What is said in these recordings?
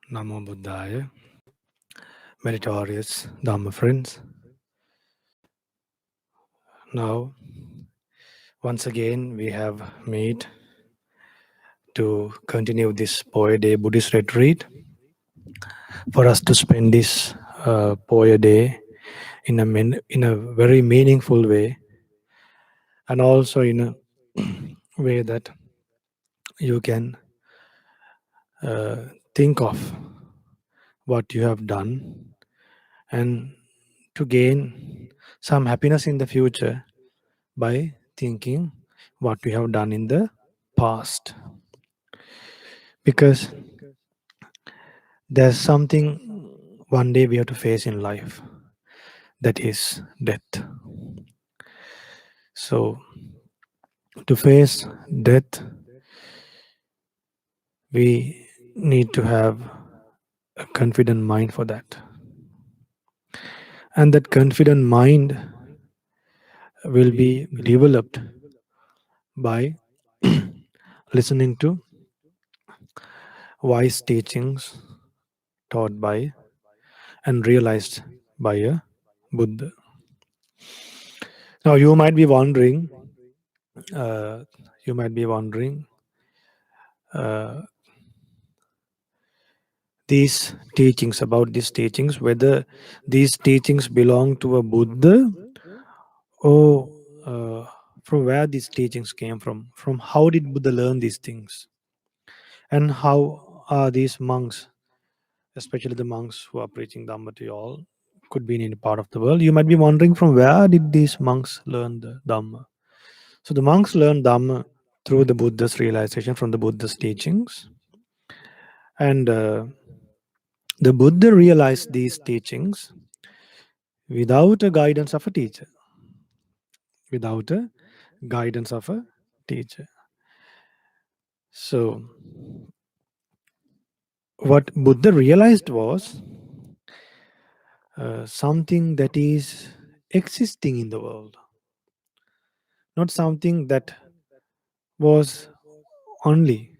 Namo Buddhaya, meritorious Dhamma Friends. Now, once again, we have met to continue this Poya Day Buddhist retreat for us to spend this Poya Day in a very meaningful way, and also in a way that you can think of what you have done and to gain some happiness in the future by thinking what we have done in the past. Because there's something one day we have to face in life, that is death. So, to face death, we need to have a confident mind for that. And that confident mind will be developed by listening to wise teachings taught by and realized by a Buddha. Now, uh, you might be wondering, uh, these teachings, whether these teachings belong to a Buddha or from where these teachings came from how did Buddha learn these things, and how are these monks, especially the monks who are preaching Dhamma to you all, could be in any part of the world. You might be wondering, from where did these monks learn the Dhamma? So the monks learned Dhamma through the Buddha's realization, from the Buddha's teachings, and the Buddha realized these teachings without a guidance of a teacher. Without a guidance of a teacher. So, what Buddha realized was something that is existing in the world, not something that was only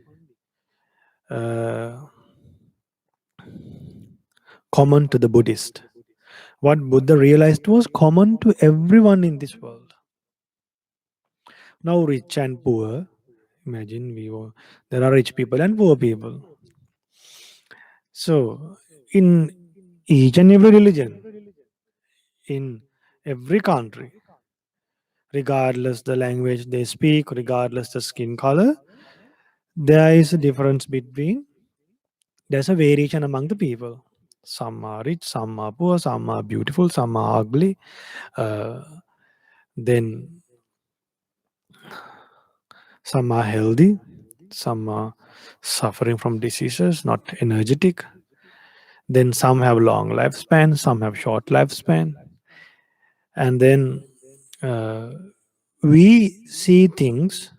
uh, common to the Buddhist. What Buddha realized was common to everyone in this world. Now, rich and poor, imagine there are rich people and poor people. So, in each and every religion, in every country, regardless the language they speak, regardless the skin color, there is a difference there's a variation among the people. Some are rich, some are poor, some are beautiful, some are ugly. Then some are healthy, some are suffering from diseases, not energetic. Then some have long lifespan, some have short lifespan. And then we see things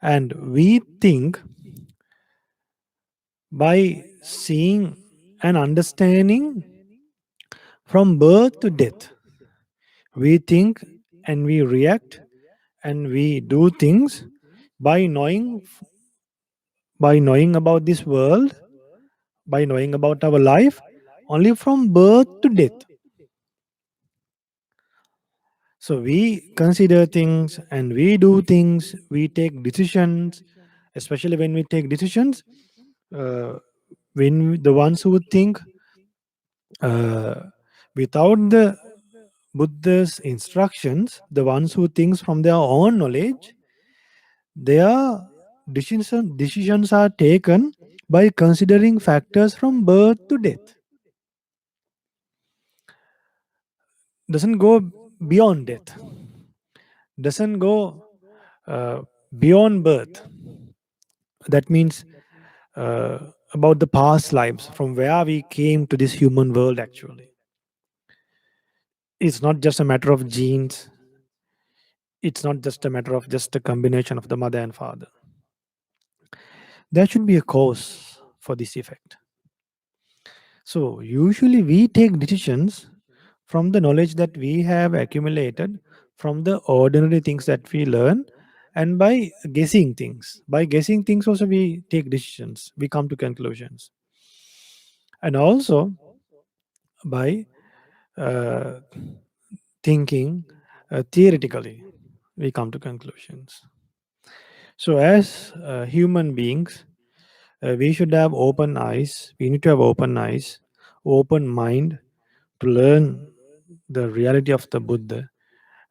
and we think by seeing and understanding from birth to death. We think and we react and we do things by knowing about this world, by knowing about our life only from birth to death. So we consider things and we do things, we take decisions, especially when we take decisions, the ones who think without the Buddha's instructions, the ones who think from their own knowledge, their decisions are taken by considering factors from birth to death. Doesn't go beyond death. Doesn't go beyond birth. That means about the past lives, from where we came to this human world actually. It's not just a matter of genes. It's not just a matter of just a combination of the mother and father. There should be a cause for this effect. So usually we take decisions from the knowledge that we have accumulated from the ordinary things that we learn, and by guessing things. By guessing things also we take decisions, we come to conclusions. And also by uh, thinking theoretically, we come to conclusions. So, as human beings, we should have open eyes. We need to have open eyes, open mind to learn the reality of the Buddha,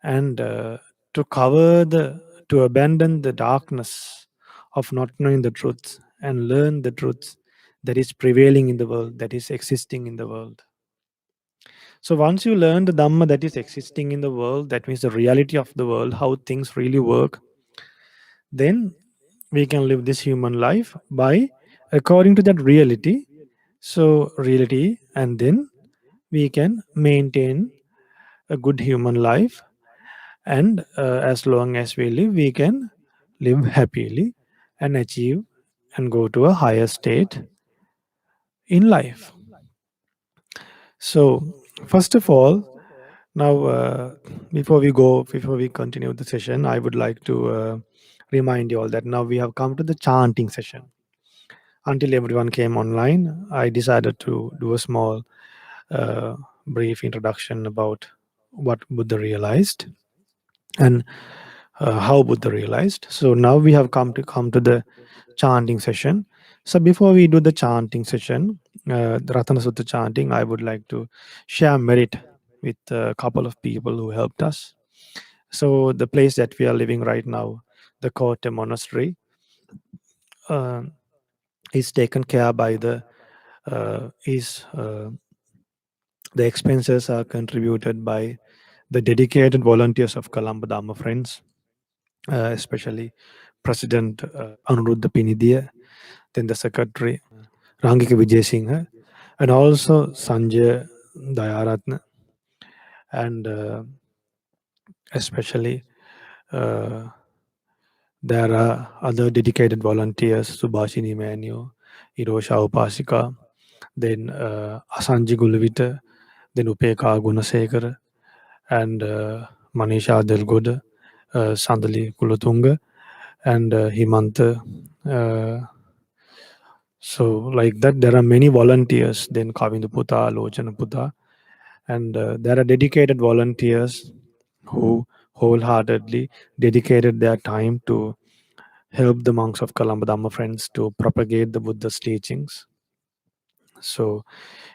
and to cover to abandon the darkness of not knowing the truth and learn the truth that is prevailing in the world, that is existing in the world. So once you learn the Dhamma that is existing in the world, that means the reality of the world, how things really work, then we can live this human life by according to that reality. So reality, and then we can maintain a good human life, and as long as we live, we can live happily and achieve and go to a higher state in life. So first of all, now before we continue the session, I would like to remind you all that now we have come to the chanting session. Until everyone came online, I decided to do a small uh, brief introduction about what Buddha realized and how Buddha realized. So now we have come to the chanting session. So before we do the chanting session, the Ratana Sutta chanting, I would like to share merit with a couple of people who helped us. So the place that we are living right now, the Kotte Monastery, uh, is taken care by is the expenses are contributed by the dedicated volunteers of Colombo Dhamma Friends, especially President Anuruddha Pinidia, then the Secretary Rangika Vijay Singh, and also Sanjay Dayaratna, and especially uh, there are other dedicated volunteers, Subhashini Manu, Irosha Upasika, then Asanji Gulvita, then Upeka Gunasekara, and Manisha Delgoda, Sandali Kulatunga, and Himanta. So, like that, there are many volunteers, then Kavindu Puta, Lochana Puta, and there are dedicated volunteers who wholeheartedly dedicated their time to help the monks of Colombo Dhamma Friends to propagate the Buddha's teachings. So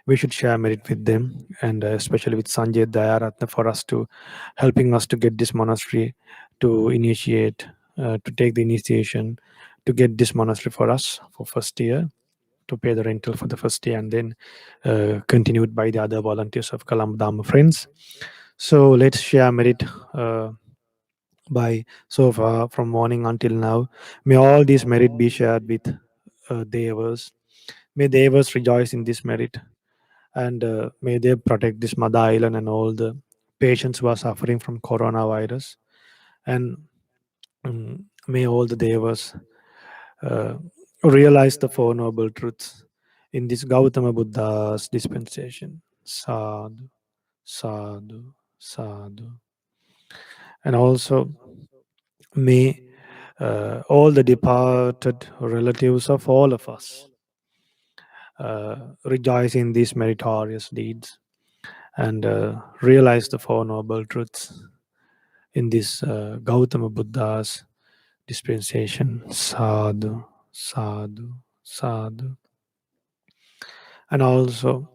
we should share merit with them, and especially with Sanjay Dayaratna for us to helping us to get this monastery to initiate, to take the initiation, to get this monastery for us for first year, to pay the rental for the first year, and then continued by the other volunteers of Colombo Dhamma Friends. So let's share merit by so far from morning until now. May all these merit be shared with Devas. May Devas rejoice in this merit, and may they protect this Mother Island and all the patients who are suffering from coronavirus. And may all the Devas uh, realize the Four Noble Truths in this Gautama Buddha's dispensation. Sadhu, sadhu, sadhu. And also, may all the departed relatives of all of us rejoice in these meritorious deeds and realize the Four Noble Truths in this Gautama Buddha's dispensation. Sadhu, sadhu, sadhu. And also,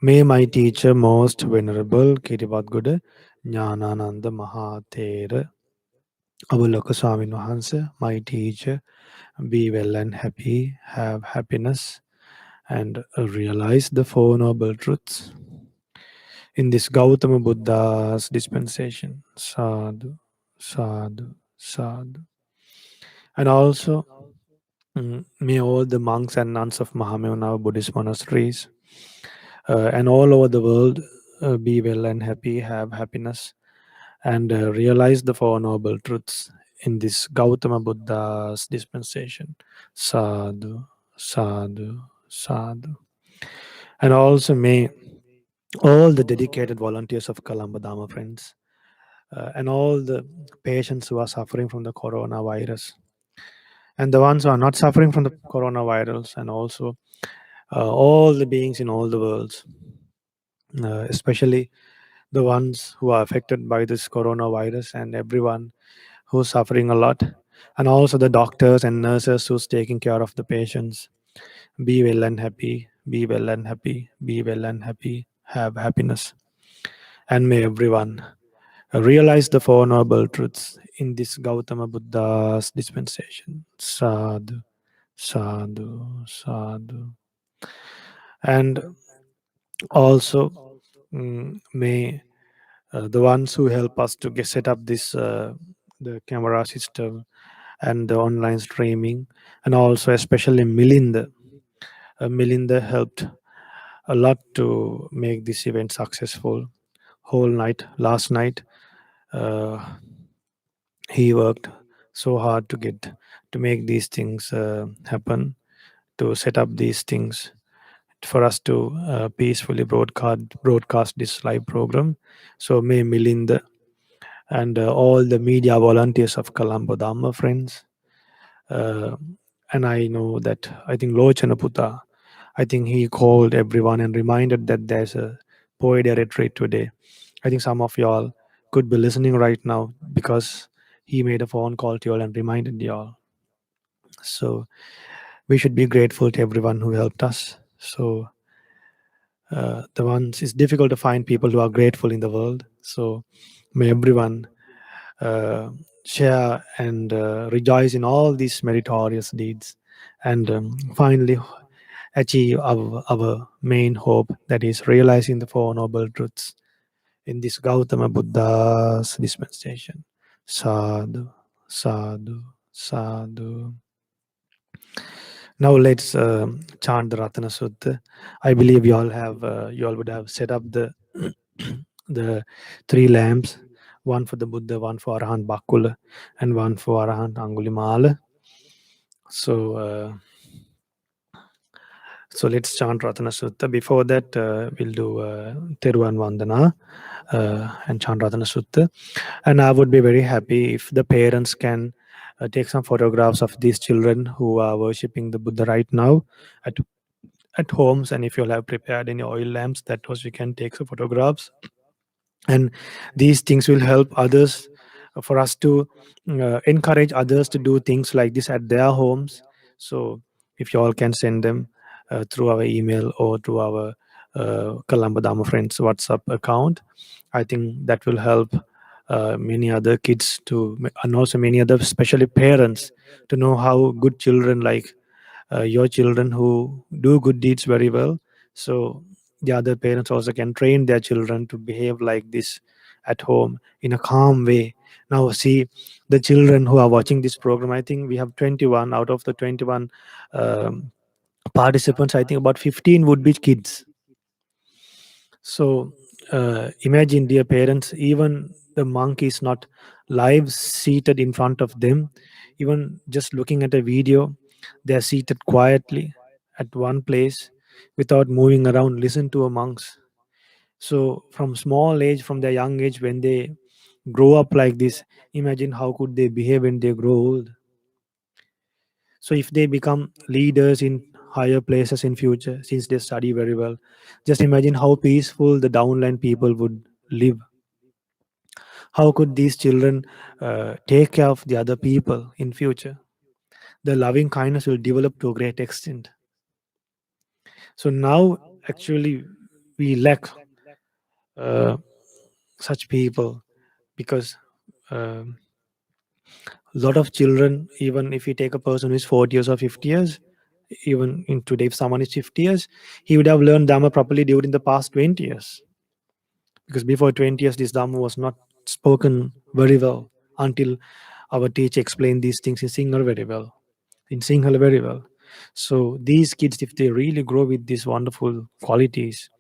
may my teacher, most venerable Kiribadguda Jnanananda Mahathera Avalokha Swamin Wahanse, my teacher, be well and happy, have happiness, and realize the Four Noble Truths in this Gautama Buddha's dispensation. Sadhu, sadhu, sadhu. And also, may all the monks and nuns of Mahamevana Buddhist monasteries and all over the world be well and happy, have happiness, and realize the Four Noble Truths in this Gautama Buddha's dispensation. Sadhu, sadhu, sadhu. And also may all the dedicated volunteers of Colombo Dhamma Friends and all the patients who are suffering from the coronavirus and the ones who are not suffering from the coronavirus, and also all the beings in all the worlds, especially the ones who are affected by this coronavirus, and everyone who's suffering a lot, and also the doctors and nurses who's taking care of the patients. Be well and happy, be well and happy, be well and happy, have happiness. And may everyone realize the Four Noble Truths in this Gautama Buddha's dispensation. Sadhu, sadhu, sadhu. And also, may the ones who help us to get set up this the camera system and the online streaming, and also especially Milinda. Milinda helped a lot to make this event successful. Whole night, last night, uh, he worked so hard to make these things happen, to set up these things for us to peacefully broadcast this live program. So may Milinda and all the media volunteers of Colombo Dhamma Friends. Uh, and I know that I think Lochanaputa, I think he called everyone and reminded that there's a poetry retreat today. I think some of y'all could be listening right now because he made a phone call to y'all and reminded y'all. So we should be grateful to everyone who helped us. So the ones it's difficult to find people who are grateful in the world. So may everyone uh, share and rejoice in all these meritorious deeds, and finally achieve our main hope, that is realizing the Four Noble Truths in this Gautama Buddha's dispensation. Sadhu, sadhu, sadhu. Now let's chant the Ratana Sutta. I believe you all would have set up the the three lamps, one for the Buddha, one for Arahant Bakkula, and one for Arahant Angulimala. So so let's chant Ratana Sutta. Before that, we'll do Teruvan Vandana and chant Ratana Sutta. And I would be very happy if the parents can take some photographs of these children who are worshipping the Buddha right now at at homes, and if you'll have prepared any oil lamps, that was you can take some photographs, and these things will help others, for us to encourage others to do things like this at their homes. So if you all can send them through our email or to our Colombo Dhamma Friends WhatsApp account, I think that will help many other kids to, and also many other, especially parents, to know how good children like your children who do good deeds very well. So the other parents also can train their children to behave like this at home in a calm way. Now see, the children who are watching this program, I think we have 21 out of the 21 um, participants. I think about 15 would be kids. So imagine, dear parents, even the monk is not live seated in front of them. Even just looking at a video, they are seated quietly at one place without moving around. Listen to a monks. So from small age, from their young age, when they grow up like this, imagine how could they behave when they grow old. So if they become leaders in higher places in future, since they study very well, just imagine how peaceful the downline people would live. How could these children take care of the other people in future? The loving kindness will develop to a great extent. So now actually we lack uh, such people, because a lot of children, even if you take a person who is 40 years or 50 years, even in today, if someone is 50 years, he would have learned Dhamma properly during the past 20 years. Because before 20 years, this Dhamma was not spoken very well until our teacher explained these things in Sinhala very well. In Sinhala very well. So these kids, if they really grow with these wonderful qualities,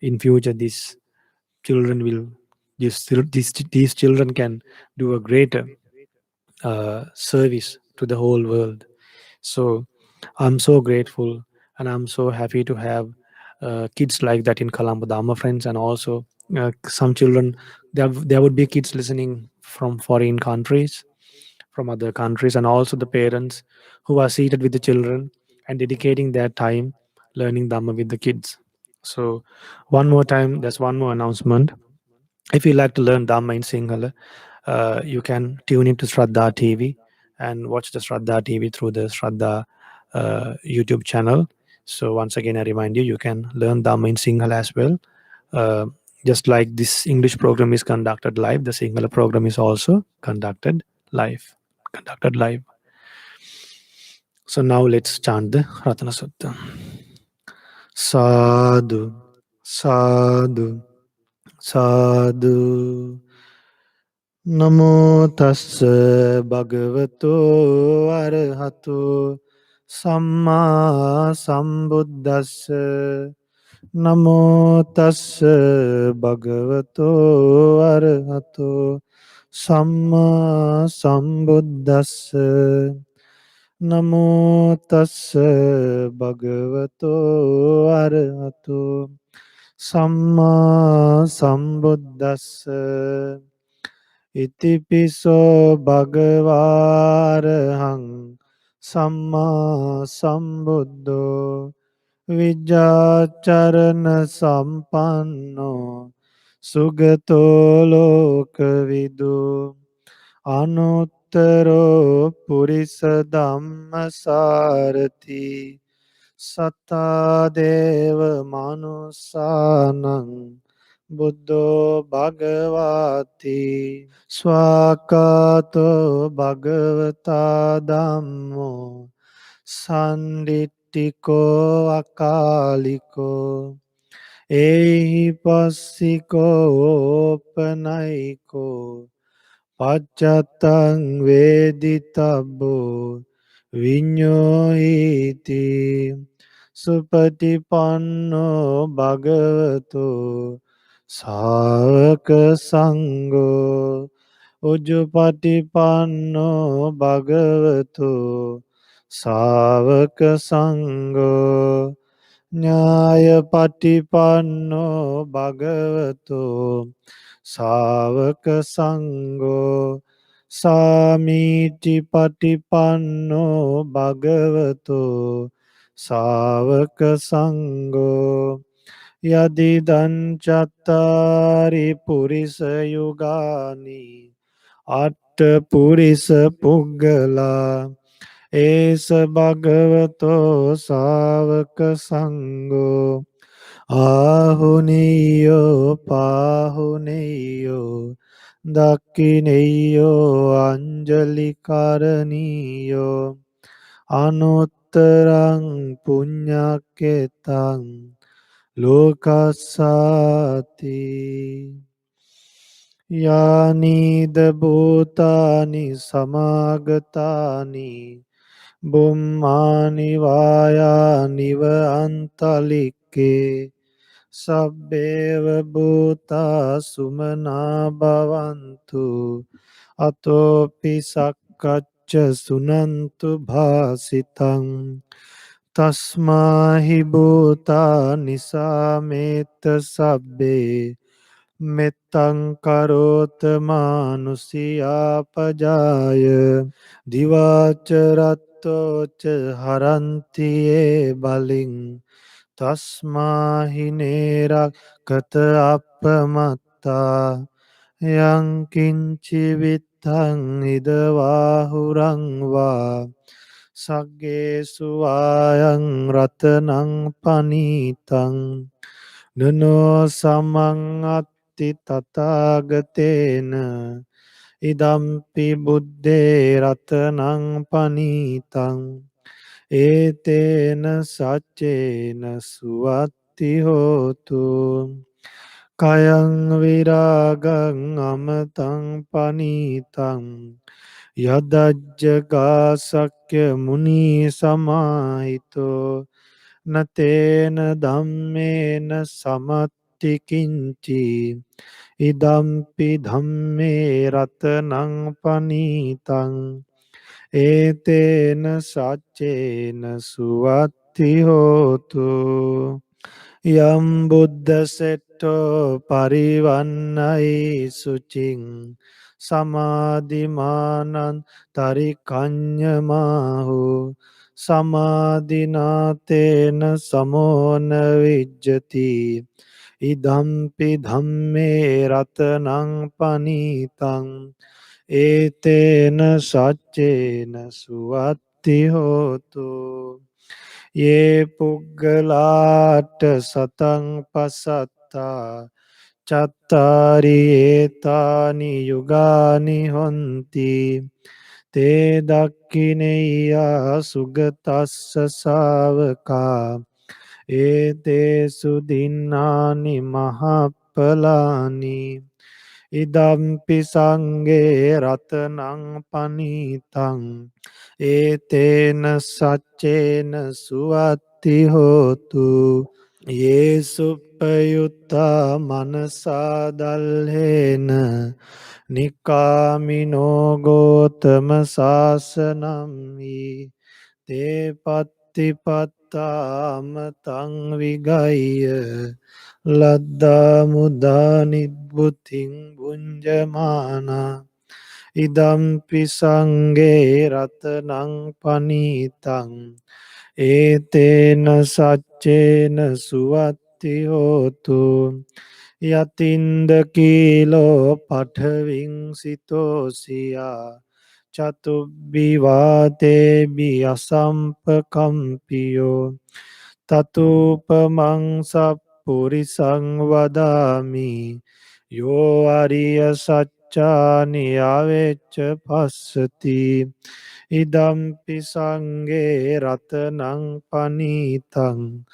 in future, these children will, these children can do a greater service to the whole world. So I'm so grateful, and I'm so happy to have kids like that in Colombo Dhamma Friends, and also some children. There would be kids listening from foreign countries, from other countries, and also the parents who are seated with the children and dedicating their time learning Dhamma with the kids. So, one more time, there's one more announcement. If you like to learn Dhamma in Sinhala, you can tune into Shraddha TV and watch the Shraddha TV through the Shraddha YouTube channel. So, once again, I remind you, you can learn Dhamma in Sinhala as well. Uh, just like this English program is conducted live, the Sinhala program is also conducted live. Conducted live. So now let's chant the Ratana Sutta. Sadhu, sadhu, sadhu. Namo tassa bhagavato arahato samma sambuddhassa. Namo tassa bhagavato arahato samma sambuddhassa. Namo tassa bhagavato arahato samma sambuddhassa. Itipiso bhagavarahang samma sambuddho vijjacharana sampanno sugato lokavidu anuttaro purisa dhammasarati satta deva manusanang buddho bhagavati swakato bhagavata dhammo sanditthiko akaliko ehi passiko panayiko Pachatang veditabbo vinyoiti supatipanno bhagavato sāvaka sangho ujjupatipanno bhagavato sāvaka sangho Nyaya patipanno bhagavato Savaka Sangho Samiti Patipanno Bhagavato Savaka Sangho Yadidan Chattari Purisa Yugani Atta Purisa Puggala Esa Bhagavato Savaka Sangho Ahuniyo Pahuniyo Dakkineyo Anjali Karaniyo Anuttarang Punyaketang Lokasati Yani Bhutani Samagatani Bummani Vayani Va Antalike Sabbeva bhuta sumana bhavantu atopi sakkacca sunantu bhasitang tasmahi bhuta nisameta sabbe mettang karota manusiya pajaya divacharatto ca haranti e baling Tasmahinerak kata appamatta yang kinci vittang idavahurang va sagge suayang ratanang panitang nuno samang atti tatagatena idampi buddhe ratanang panitang Etena saccena suatti hotu kayang viragang amatang panitang yadajjaga sakya muni samahito natena dhammena samatti kinci idampi dhamme ratanang panitang Etena saccena suatti hotu Yam buddha setto parivannai sucing Samadhimanan tarikanya mahu සමාධිනාතේන සමෝන විජ්ජති ඉදම්පි ධම්මේ රතනං පනීතං ඒතේන සච්චේන සුවත්ති හෝතු යේ පුග්ගලාට සතං පසත්තා චත්තාරි ඒතානි යුගානි හොන්ති තේ දක්ඛිනෙය්‍යා සුගතස්ස ශාවකා ඒතේසු දින්නානි මහප්පලානි ඉදම්පි සංඝේ රතනං පනීතං ඒතේන සච්චේන සුවත්ති හෝතු යේසුප්පයුත්තා මනසා දල්හේන නිකාමිනෝ ගෝතම සාසනම්හි තේ පත්තිපත්තාමතං විගය්‍ය ලද්දා මුදා නිබ්බුතින් බුඤ්ජමානා ඉදම්පි සංඝේ රතනං පනීතං ඒතේන සච්චේන සුවත්ති හෝතු යතින්ද කීලෝ පඨවින් සිතෝසියා චතුබ්බිවාතේබි අසම්පකම්පියෝ තතුපමං සප්පුරිසං වදාමි යෝ අරිය සච්චානි ආවෙච්ච පස්සති ඉදම්පි සංඝේ රතනං පනීතං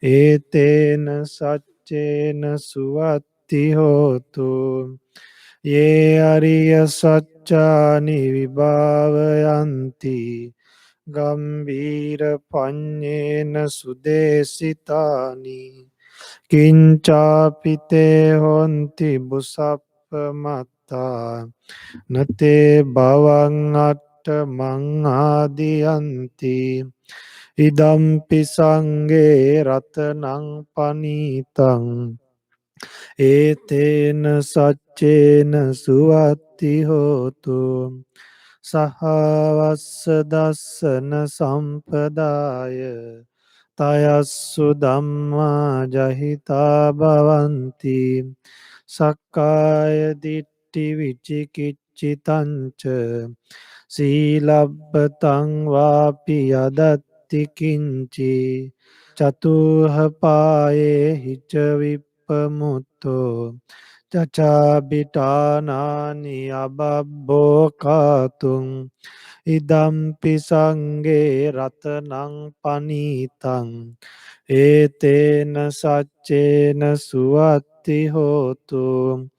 ඒතේන සච්චේන සුවත්ති හෝතු යේ අරිය සච්චානි විභාවයන්ති ගම්බීර පඤ්ඤේන සුදේසිතානි කිංචාපිතේ හොන්ති බුසප්ප මත්තා නතේ භවං අට්ඨමං ආදියන්ති ඉදම්පි සංඝේ රතනං පනීතං ඒතේන සච්චේන සුවත්ති හෝතු සහවස්ස දස්සන සම්පදාය තයස්සු ධම්මා ජහිතා භවಂತಿ සක්කාය දිට්ඨි විචිකිච්ඡිතංච සීලබ්බතං වාපි යදත්ති කිංචි චතුහ පායේ හිච විප්පමුත්තෝ චචාබිටානානි අබබ්බෝ කාතුං ඉදම්පි සංඝේ රතනං පනීතං ඒතේන සච්චේන සුවත්ති හෝතු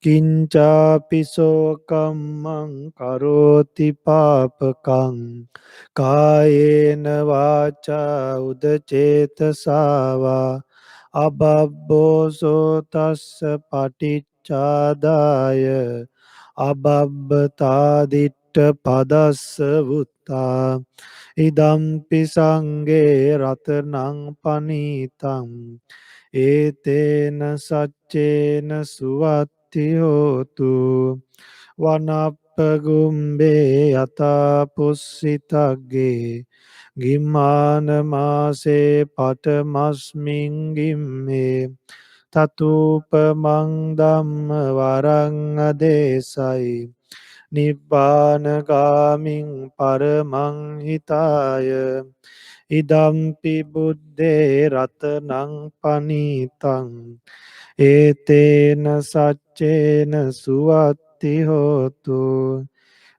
කිංචාපිසෝ කම්මං කරෝති පාපකං කායේන වාචා උදචේතසාවා අබබ්බෝසෝ තස්ස පටිච්චාදාය අබබ්බතාදිට්ඨ පදස්ස වුත්තා ඉදම්පි සංඝේ රතනං පනීතං ඒතේන සච්චේන සුවත්ති හෝතු වනප්පගුම්බේ යතා පුස්සිතග්ගේ ගිම්මාන මාසේ පඨමස්මින් ගිම්මේ තතුපමං ධම්ම වරං අදේසයි නිබ්බානගාමින් පරමං හිතාය ඉදම්පි බුද්දේ රතනං පනීතං ඒතේන සච්චේන සුවත්ති හෝතු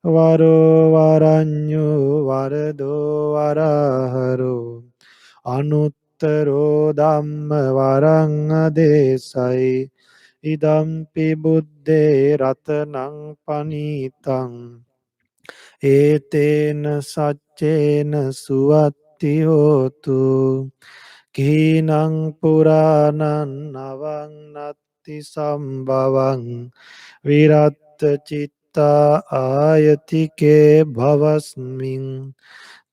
වරෝ වරඤ්ඤෝ වරදෝ වරහරෝ අනුත්තරෝ ධම්ම වරං අදේසයි ඉදම්පි බුද්දේ රතනං පනීතං ඒතේන සච්චේන සුවත්ති හෝතු කීනං පුරාණං නවං නත්ති සම්භවං විරත්ත චිත්තා ආයතිකේ භවස්මින්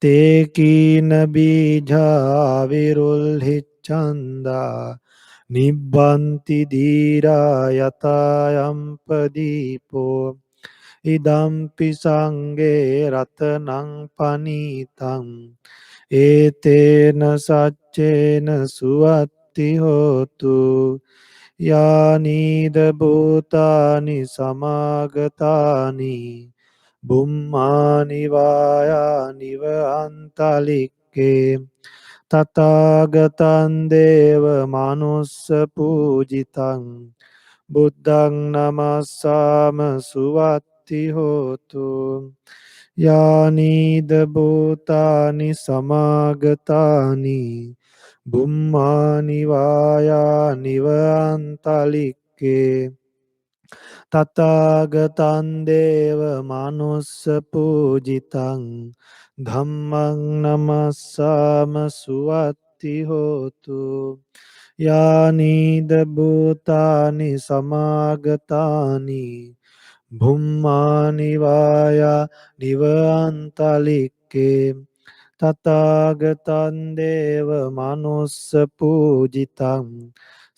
තේ කීන බීජා විරුල්හිච්ඡන්දා නිබ්බන්ති දීරා යතයම්පදීපෝ ඉදම්පි සංඝේ රතනං පනීතං ඒතේන සච්චේන සුවත්ති හෝතු යානීද භූතානි සමාගතානි බුම්මානිවායානිව අන්තලික්කේ තථාගතං දේව මනුස්ස පූජිතං බුද්ධං නමස්සාම සුවත්ති හෝතු යානීද භූතානි සමාගතානි බුම්මානිවායානිව අන්තලික්කේ තථාගතං දේව මනුස්ස පූජිතං ධම්මං නමස්සාම සුවත්ති හෝතු යානීද භූතානි සමාගතානි බුම්මානිවායා නිවන්තලික්කේ තථාගතං දේව මනුස්ස පූජිතං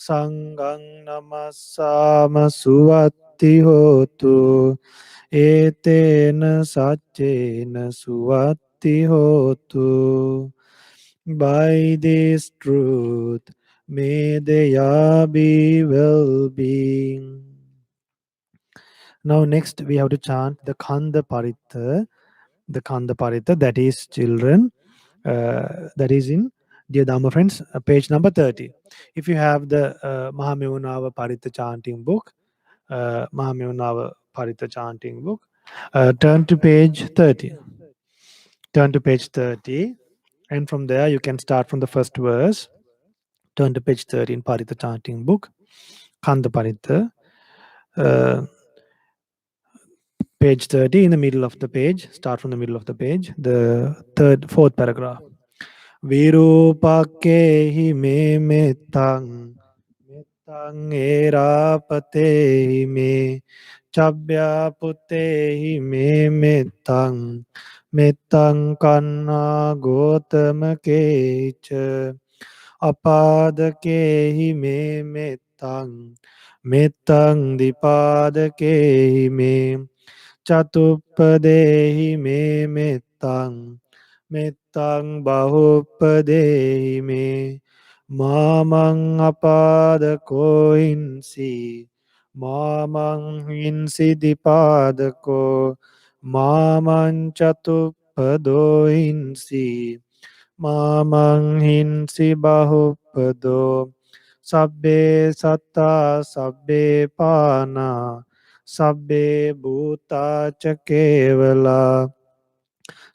සංඝං නමස්සාම සුවත්ති හෝතු ඒතේන සච්චේන සුවත්ති හෝතු. By this truth may there be well-being. Now next we have to chant the Khanda Paritta. The Khanda Paritta, that is children, that is in Dear Dhamma Friends, page number 30. If you have the Mahamevunava Paritta chanting book, Mahamevunava Paritta chanting book, turn to page 30. Turn to page 30, and from there you can start from the first verse. Turn to page 30 in Paritta chanting book, Khanda Paritta. Page 30, in the middle of the page, start from the middle of the page, the fourth paragraph. Virupakehi me metang, metang erapatehi me, chabya putehi me metang, metang kanna gotama kecha, apadakehi me metang, metang dipadakehi me, චතුප්පදේහි මේ මෙත්තං මෙත්තං බහුප්පදේහි මේ මාමං අපාදකෝ හිංසි මාමං හිංසි දිපාදකෝ මාමං චතුප්පදෝ හිංසි මාමං හිංසි බහුප්පදෝ සබ්බේ සත්තා සබ්බේ පානා Sabbe bhuta chakevela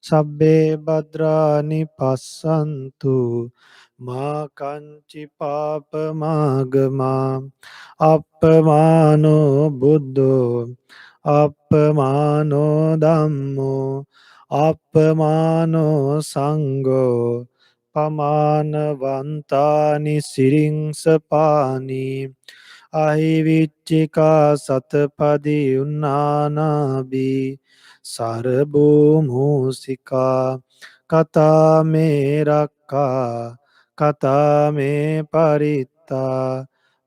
Sabbe badrani passantu Ma kanchi papa magama Appamano buddho Appamano dhammo Appamano sangho Pamana vantani siringsapani අහිවිච්චිකා සතපදි උන්නානාබී සරභූමූසිකා කතාමේ රක්කා කතාමේ පරිත්තා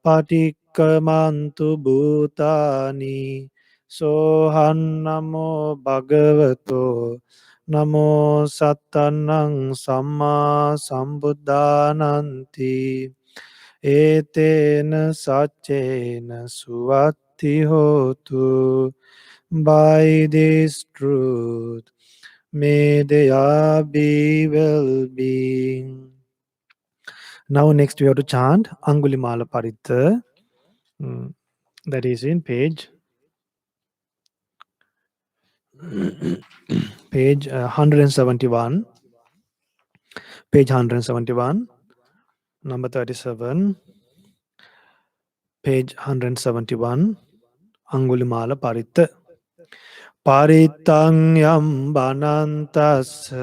පටික්කමන්තු භූතානි සෝහන්නමෝ භගවතෝ නමෝ සත්තන්නං සම්මා සම්බුද්ධානන්ති ඒතේන සච්චේන සුවත්ති හෝතු. By this truth may there be well-being. Now next we have to chant Angulimala Paritta. That is in page 171. Page 171. Number 37, page 171, Angulimala Paritta. Paritang yam banantas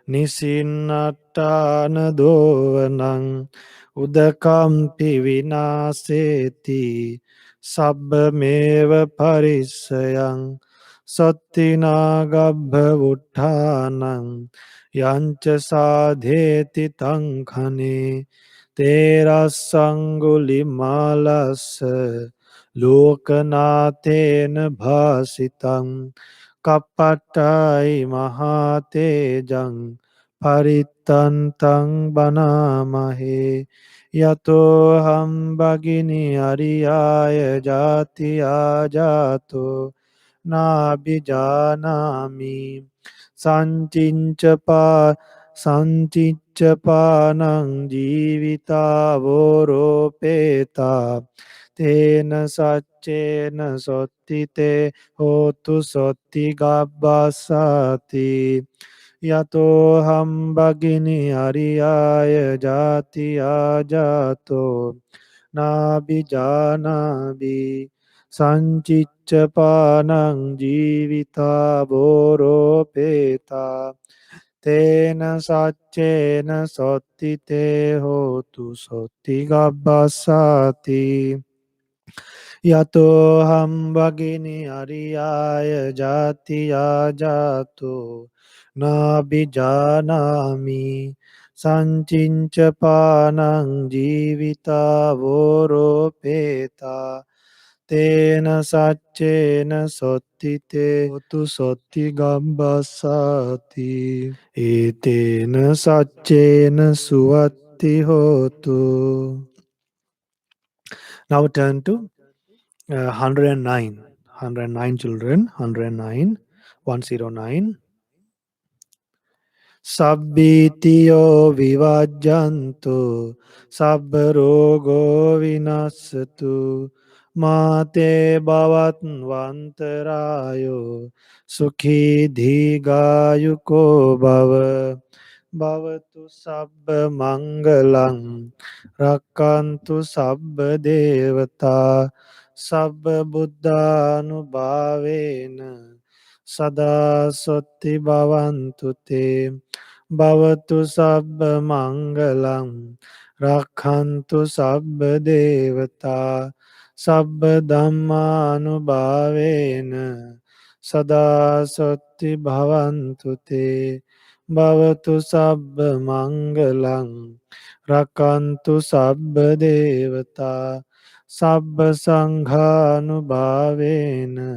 nisinnatana dovanang udakampi vinaseti sabbameva parisayang sattina gabha vutthanang yancha sadheti tankhane Theravada Lokanatena bhasitang kapattai mahatejang paritantang banamahe yato ham bagini ariyaya jati ajato nabijanami santinchapa santichpanang jivita voropeta tena saccena sottite hotu sotti gabbasati yato hambagini ariyaya jati ajato nabijanabi sanciccapanang jivita boropeta tena saccena sottite hotu sotti gabbasati yato hambagini ariyaya jati ajato nabijanami sancinca panang jivita voropeta tena saccena sottite hotu sotti gabbasati etena saccena suatti hotu. Now turn to 109. 109 children. 109. 109. Sabbitiyo vivajjantu sabbarogo vinasatu mate bhavat vantarayo sukhi dhigayuko bhava bhavatu sabba mangalam rakkantu sabba devata sabba buddhanubhavena sada sotti bhavantu te bhavatu sabba mangalam rakhantu sabba devata sabba dhammanubhavena sada sotti bhavantu te bhavatu sabba mangalam rakhantu sabba devata sabba sanghanubhavena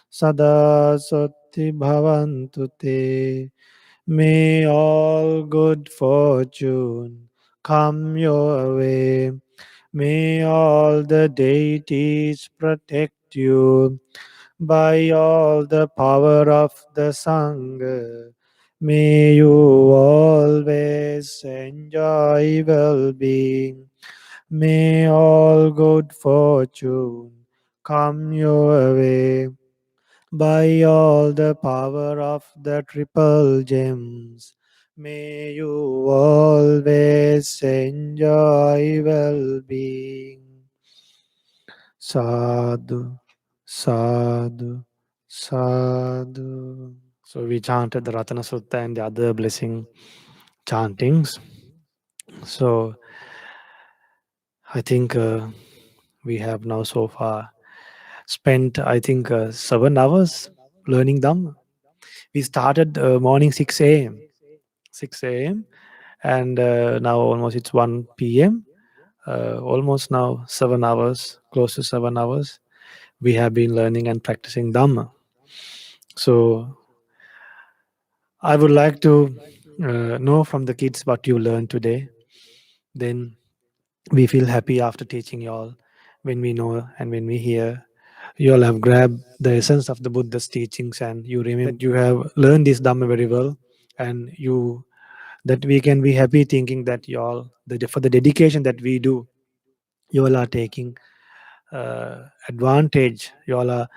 sada sotti bhavantu te. May all good fortune come your way. May all the deities protect you by all the power of the Sangha. May you always enjoy well being. May all good fortune come your way by all the power of the triple gems. May you always enjoy well being. Sadhu, sadhu, sadhu. So we chanted the Ratana Sutta and the other blessing chantings. So I think we have now so far spent, I think, 7 hours learning Dhamma. We started morning 6 a.m. 6 a.m. and now almost it's 1 p.m. Almost now 7 hours, close to 7 hours. We have been learning and practicing Dhamma. So I would like to know from the kids what you learned today. Then we feel happy after teaching you all when we know and when we hear you all have grabbed the essence of the Buddha's teachings and you remember that you have learned this Dhamma very well and you that we can be happy thinking that you all for the dedication that we do you all are taking advantage you all are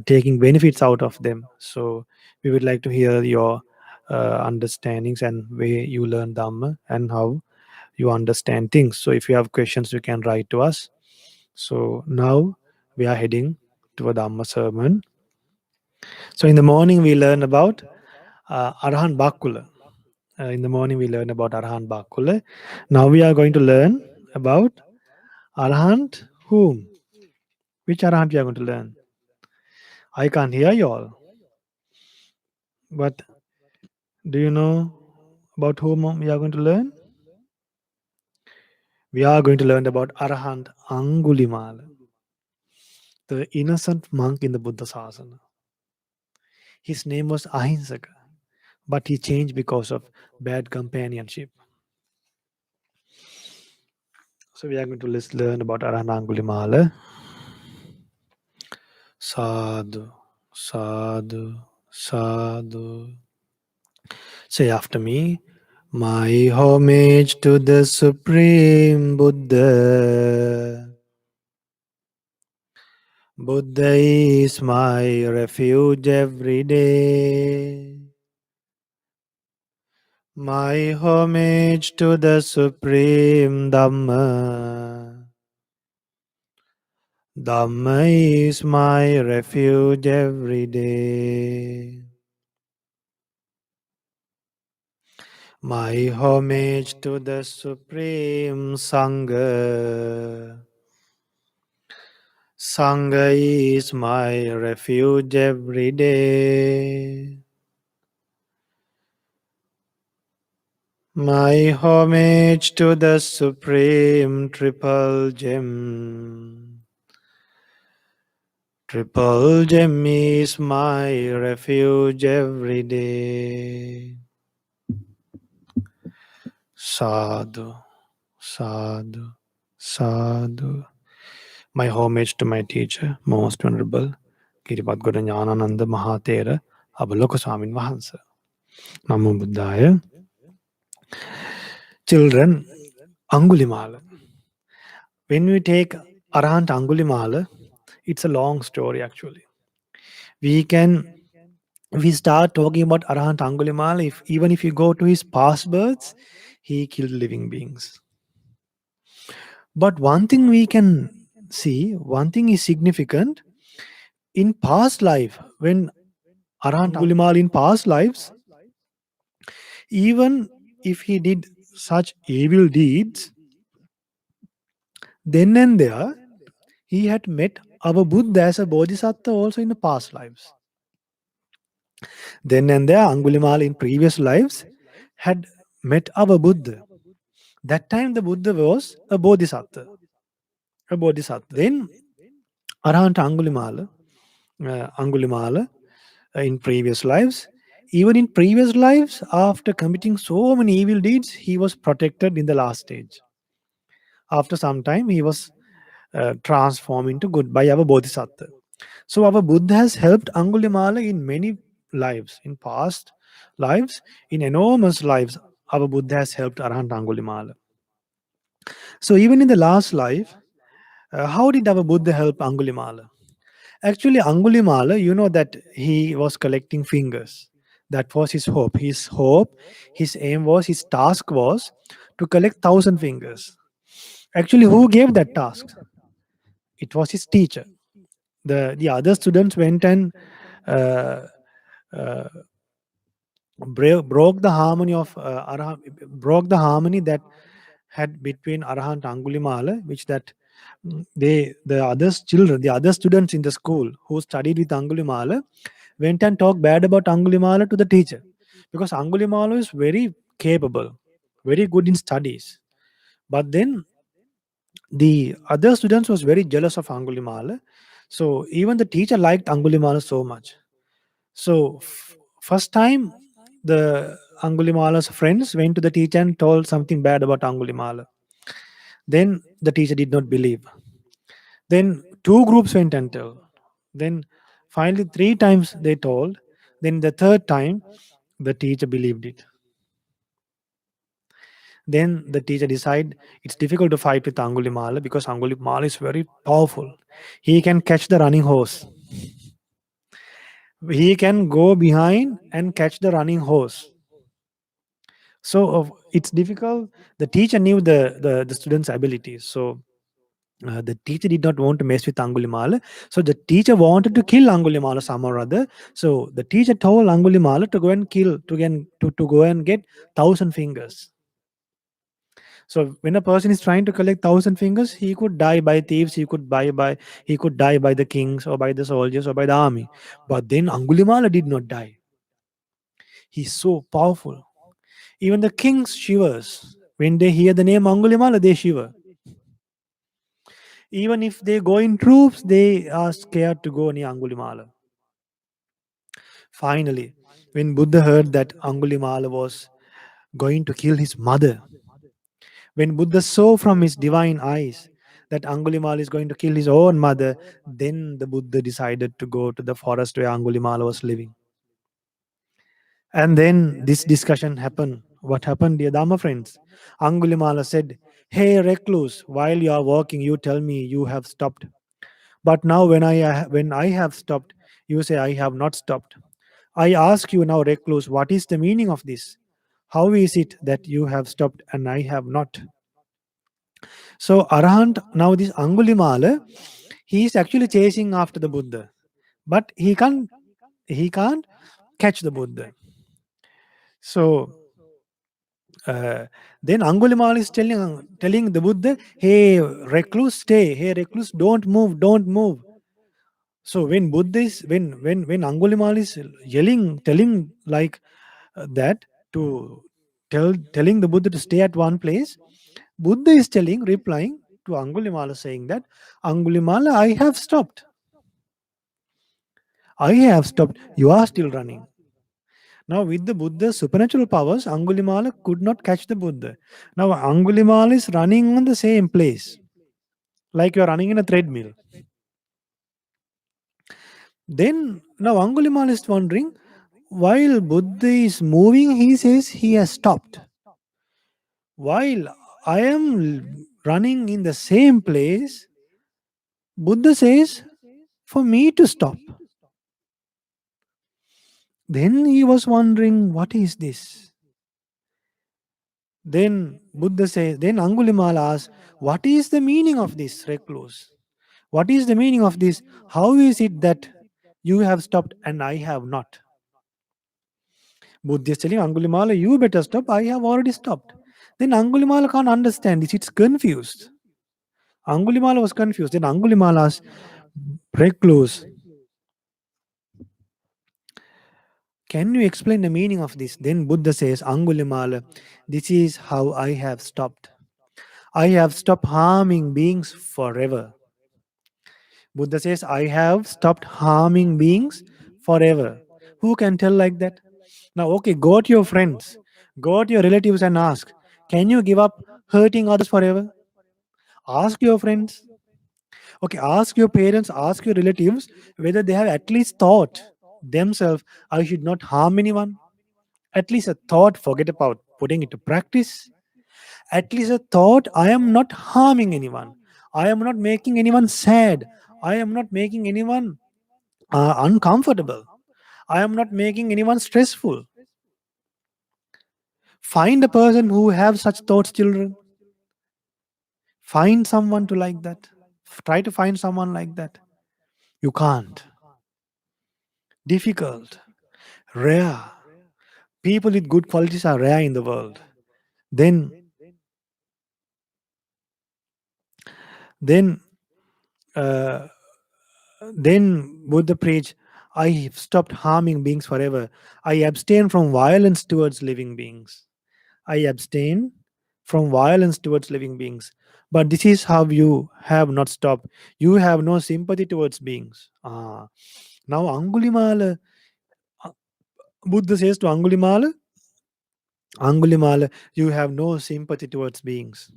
taking benefits out of them. So we would like to hear your understandings and way you learn Dhamma and how you understand things. So if you have questions you can write to us. So now we are heading to a Dhamma sermon. So in the morning we learn about Arahant Bakkula. In the morning we learn about Arahant Bakkula. Now we are going to learn about Arahant whom? Which Arahant we are going to learn? I can't hear you all. But do you know about whom we are going to learn? We are going to learn about Arahant Angulimala, the innocent monk in the Buddha Sasana. His name was Ahinsaka. but he changed because of bad companionship. So we are going to learn about Arahant Angulimala. Sadhu, sadhu, sadhu. Say after me. My homage to the Supreme Buddha. Buddha is my refuge every day. My homage to the Supreme Dhamma. Dhamma is my refuge every day. My homage to the Supreme Sangha. Sangha is my refuge every day. My homage to the Supreme Triple Gem. Triple Gem is my refuge every day. Sadhu, sadhu, sadhu. My homage to my teacher, most venerable, Kiripat Guru Jnanananda Mahatera, Abaloka Swamin Vahansa. Namo Buddhaya. Children, Angulimala. When we take Arahant Angulimala, it's a long story actually. We start talking about Arahant Angulimala, even if you go to his past births, he killed living beings. But one thing we can see, one thing is significant. In past life, when Arahant Angulimala in past lives, even if he did such evil deeds, then and there, he had met our Buddha as a Bodhisattva also in the past lives. Then and there, Angulimala in previous lives had met our Buddha. That time the Buddha was a Bodhisattva. A Bodhisattva. Then Arahant Angulimala in previous lives, even in previous lives, after committing so many evil deeds, he was protected in the last stage. After some time, he was transformed into good by our Bodhisattva. So our Buddha has helped Angulimala in many lives, in past lives, in enormous lives. Our Buddha has helped Arahant Angulimala. So even in the last life, how did our Buddha help Angulimala? Actually, Angulimala, you know that he was collecting fingers. That was his hope. His aim was, his task was to collect 1,000 fingers. Actually, who gave that task? It was his teacher. The other students went and uh, uh, broke the harmony of broke the harmony that had between Arahant Angulimala, which that the other children, the other students in the school who studied with Angulimala went and talked bad about Angulimala to the teacher, because Angulimala is very capable, very good in studies. But then the other students was very jealous of Angulimala. So even the teacher liked Angulimala so much. So first time the Angulimala's friends went to the teacher and told something bad about Angulimala. Then the teacher did not believe. Then two groups went and told. Then finally three times they told. Then the third time the teacher believed it. Then the teacher decided it's difficult to fight with Angulimala because Angulimala is very powerful. He can catch the running horse. He can go behind and catch the running horse. So it's difficult. The teacher knew the student's abilities. So the teacher did not want to mess with Angulimala. So the teacher wanted to kill Angulimala somehow or other. So the teacher told Angulimala to go and kill, to go and get 1,000 fingers. So when a person is trying to collect 1,000 fingers, he could die by thieves, he could die by the kings or by the soldiers or by the army. But then Angulimala did not die. He's so powerful. Even the kings shivers. When they hear the name Angulimala, they shiver. Even if they go in troops, they are scared to go near Angulimala. Finally, When Buddha heard that Angulimala was going to kill his mother, when Buddha saw from his divine eyes that Angulimala is going to kill his own mother, then the Buddha decided to go to the forest where Angulimala was living. And then this discussion happened. What happened, dear Dharma friends? Angulimala said, "Hey recluse, while you are walking, you tell me you have stopped. But now when I have stopped, you say I have not stopped. I ask you now, recluse, what is the meaning of this? How is it that you have stopped and I have not?" So Arahant, now this Angulimala, he is actually chasing after the Buddha, but he can't catch the Buddha. So uh, then Angulimal is telling the Buddha, "Hey recluse, stay. Hey recluse, don't move, don't move." So when Buddha is when Angulimal is yelling, telling like that to telling the Buddha to stay at one place, Buddha is replying to Angulimala saying that, "Angulimala, I have stopped. I have stopped. You are still running." Now, with the Buddha's supernatural powers, Angulimala could not catch the Buddha. Now, Angulimala is running on the same place, like you are running in a treadmill. Then, now Angulimala is wondering, while Buddha is moving, he says he has stopped. While I am running in the same place, Buddha says for me to stop. Then he was wondering, what is this? Then Angulimala asks, what is the meaning of this, recluse? What is the meaning of this? How is it that you have stopped and I have not? Buddha is telling Angulimala, you better stop. I have already stopped. Then Angulimala can't understand this. It's confused. Angulimala was confused. Then Angulimala asked, recluse, can you explain the meaning of this? Then Buddha says, Angulimala, this is how I have stopped. I have stopped harming beings forever. Buddha says, I have stopped harming beings forever. Who can tell like that? Now, okay, go to your friends, go to your relatives and ask, can you give up hurting others forever? Ask your friends. Okay, ask your parents, ask your relatives whether they have at least thought themselves, I should not harm anyone. At least a thought, forget about putting it to practice. At least a thought, I am not harming anyone. I am not making anyone sad. I am not making anyone uncomfortable. I am not making anyone stressful. Find a person who have such thoughts, children. Find someone to like that. Try to find someone like that. You can't. Difficult. Rare. People with good qualities are rare in the world. Then, then, uh, then Buddha preached, I have stopped harming beings forever. I abstain from violence towards living beings. I abstain from violence towards living beings. But this is how you have not stopped. You have no sympathy towards beings. Now Angulimala, uh, Buddha says to Angulimala, Angulimala, you have no sympathy towards beings.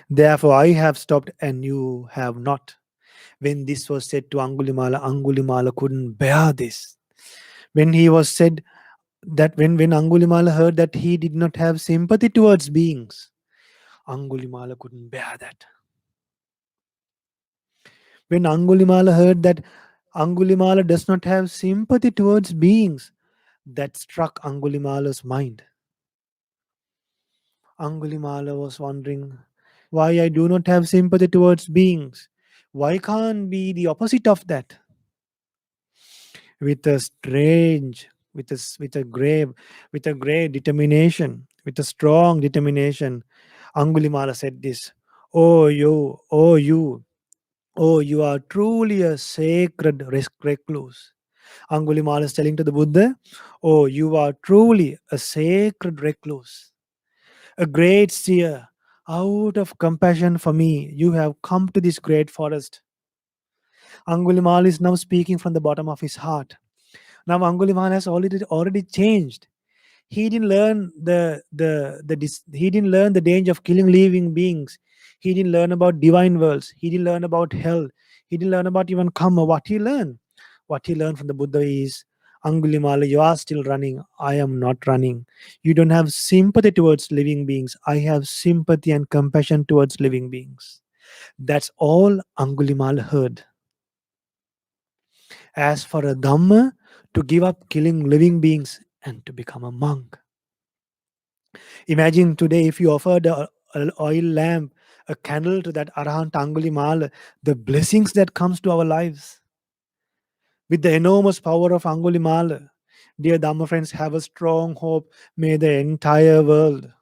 Therefore, I have stopped and you have not. When this was said to Angulimala, Angulimala couldn't bear this. When he was said that when Angulimala heard that he did not have sympathy towards beings, Angulimala couldn't bear that. When Angulimala heard that Angulimala does not have sympathy towards beings, that struck Angulimala's mind. Angulimala was wondering why I do not have sympathy towards beings. Why can't be the opposite of that? With a strange, with a grave, with a great determination, with a strong determination, Angulimala said this: "Oh you, oh you, oh you are truly a sacred recluse." Angulimala is telling to the Buddha, "Oh, you are truly a sacred recluse, a great seer. Out of compassion for me, you have come to this great forest." Angulimala is now speaking from the bottom of his heart. Now Angulimala has already changed. He didn't learn he didn't learn the danger of killing living beings. He didn't learn about divine worlds. He didn't learn about hell. He didn't learn about even karma. What he learned from the Buddha is, Angulimala, you are still running. I am not running. You don't have sympathy towards living beings. I have sympathy and compassion towards living beings. That's all Angulimala heard. As for a Dhamma, to give up killing living beings and to become a monk. Imagine today if you offered a oil lamp, a candle to that Arahant Angulimala, the blessings that comes to our lives with the enormous power of Angulimala. Dear Dhamma friends, have a strong hope. May the entire world,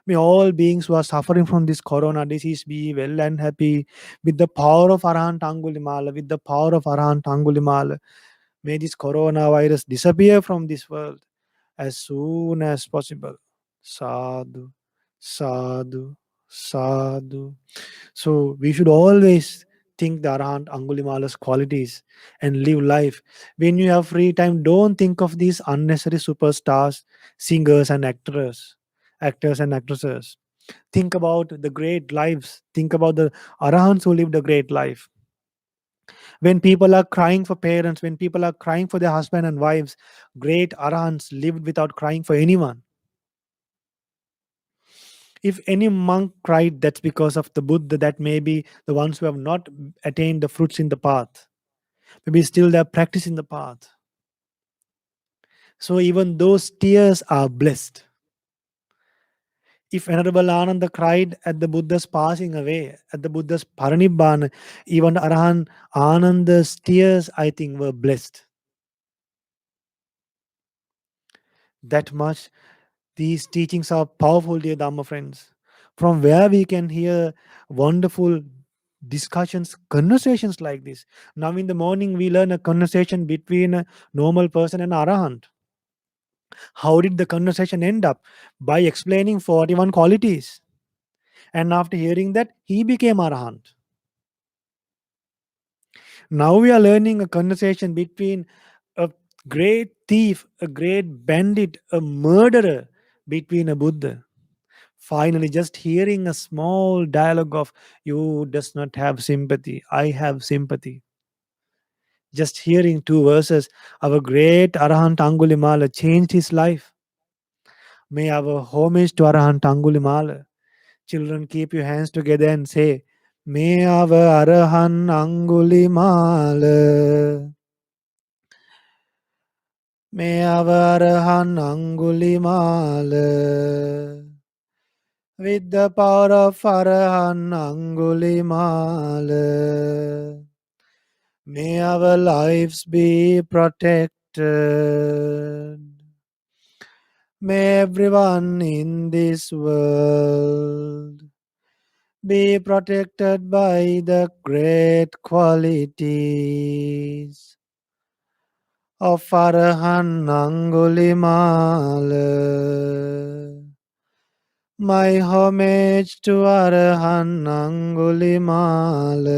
may all beings who are suffering from this corona disease be well and happy with the power of Arahant Angulimala, with the power of Arahant Angulimala. May this coronavirus disappear from this world as soon as possible. Sadhu, sadhu, sadhu. So we should always think the Arahant Angulimala's qualities and live life. When you have free time, don't think of these unnecessary superstars, singers and actors and actresses. Think about the great lives. Think about the Arahants who lived a great life. When people are crying for parents, when people are crying for their husband and wives, great Arahants lived without crying for anyone. If any monk cried, that's because of the Buddha, that may be the ones who have not attained the fruits in the path. Maybe still they are practicing the path. So even those tears are blessed. If Venerable Ananda cried at the Buddha's passing away, at the Buddha's Paranibbana, even Arahant Ananda's tears, I think, were blessed. That much these teachings are powerful, dear Dhamma friends. From where we can hear wonderful discussions, conversations like this. Now, in the morning, we learn a conversation between a normal person and Arahant. How did the conversation end up? By explaining 41 qualities. And after hearing that, he became Arahant. Now we are learning a conversation between a great thief, a great bandit, a murderer, between a Buddha. Finally, just hearing a small dialogue of, you does not have sympathy, I have sympathy. Just hearing two verses, our great Arahant Angulimala changed his life. May our homage to Arahant Angulimala. Children, keep your hands together and say, may our Arahant Angulimala. May our Arahant Angulimala. With the power of Arahant Angulimala, may our lives be protected. May everyone in this world be protected by the great qualities of Arahant Angulimala. My homage to Arahant Angulimala.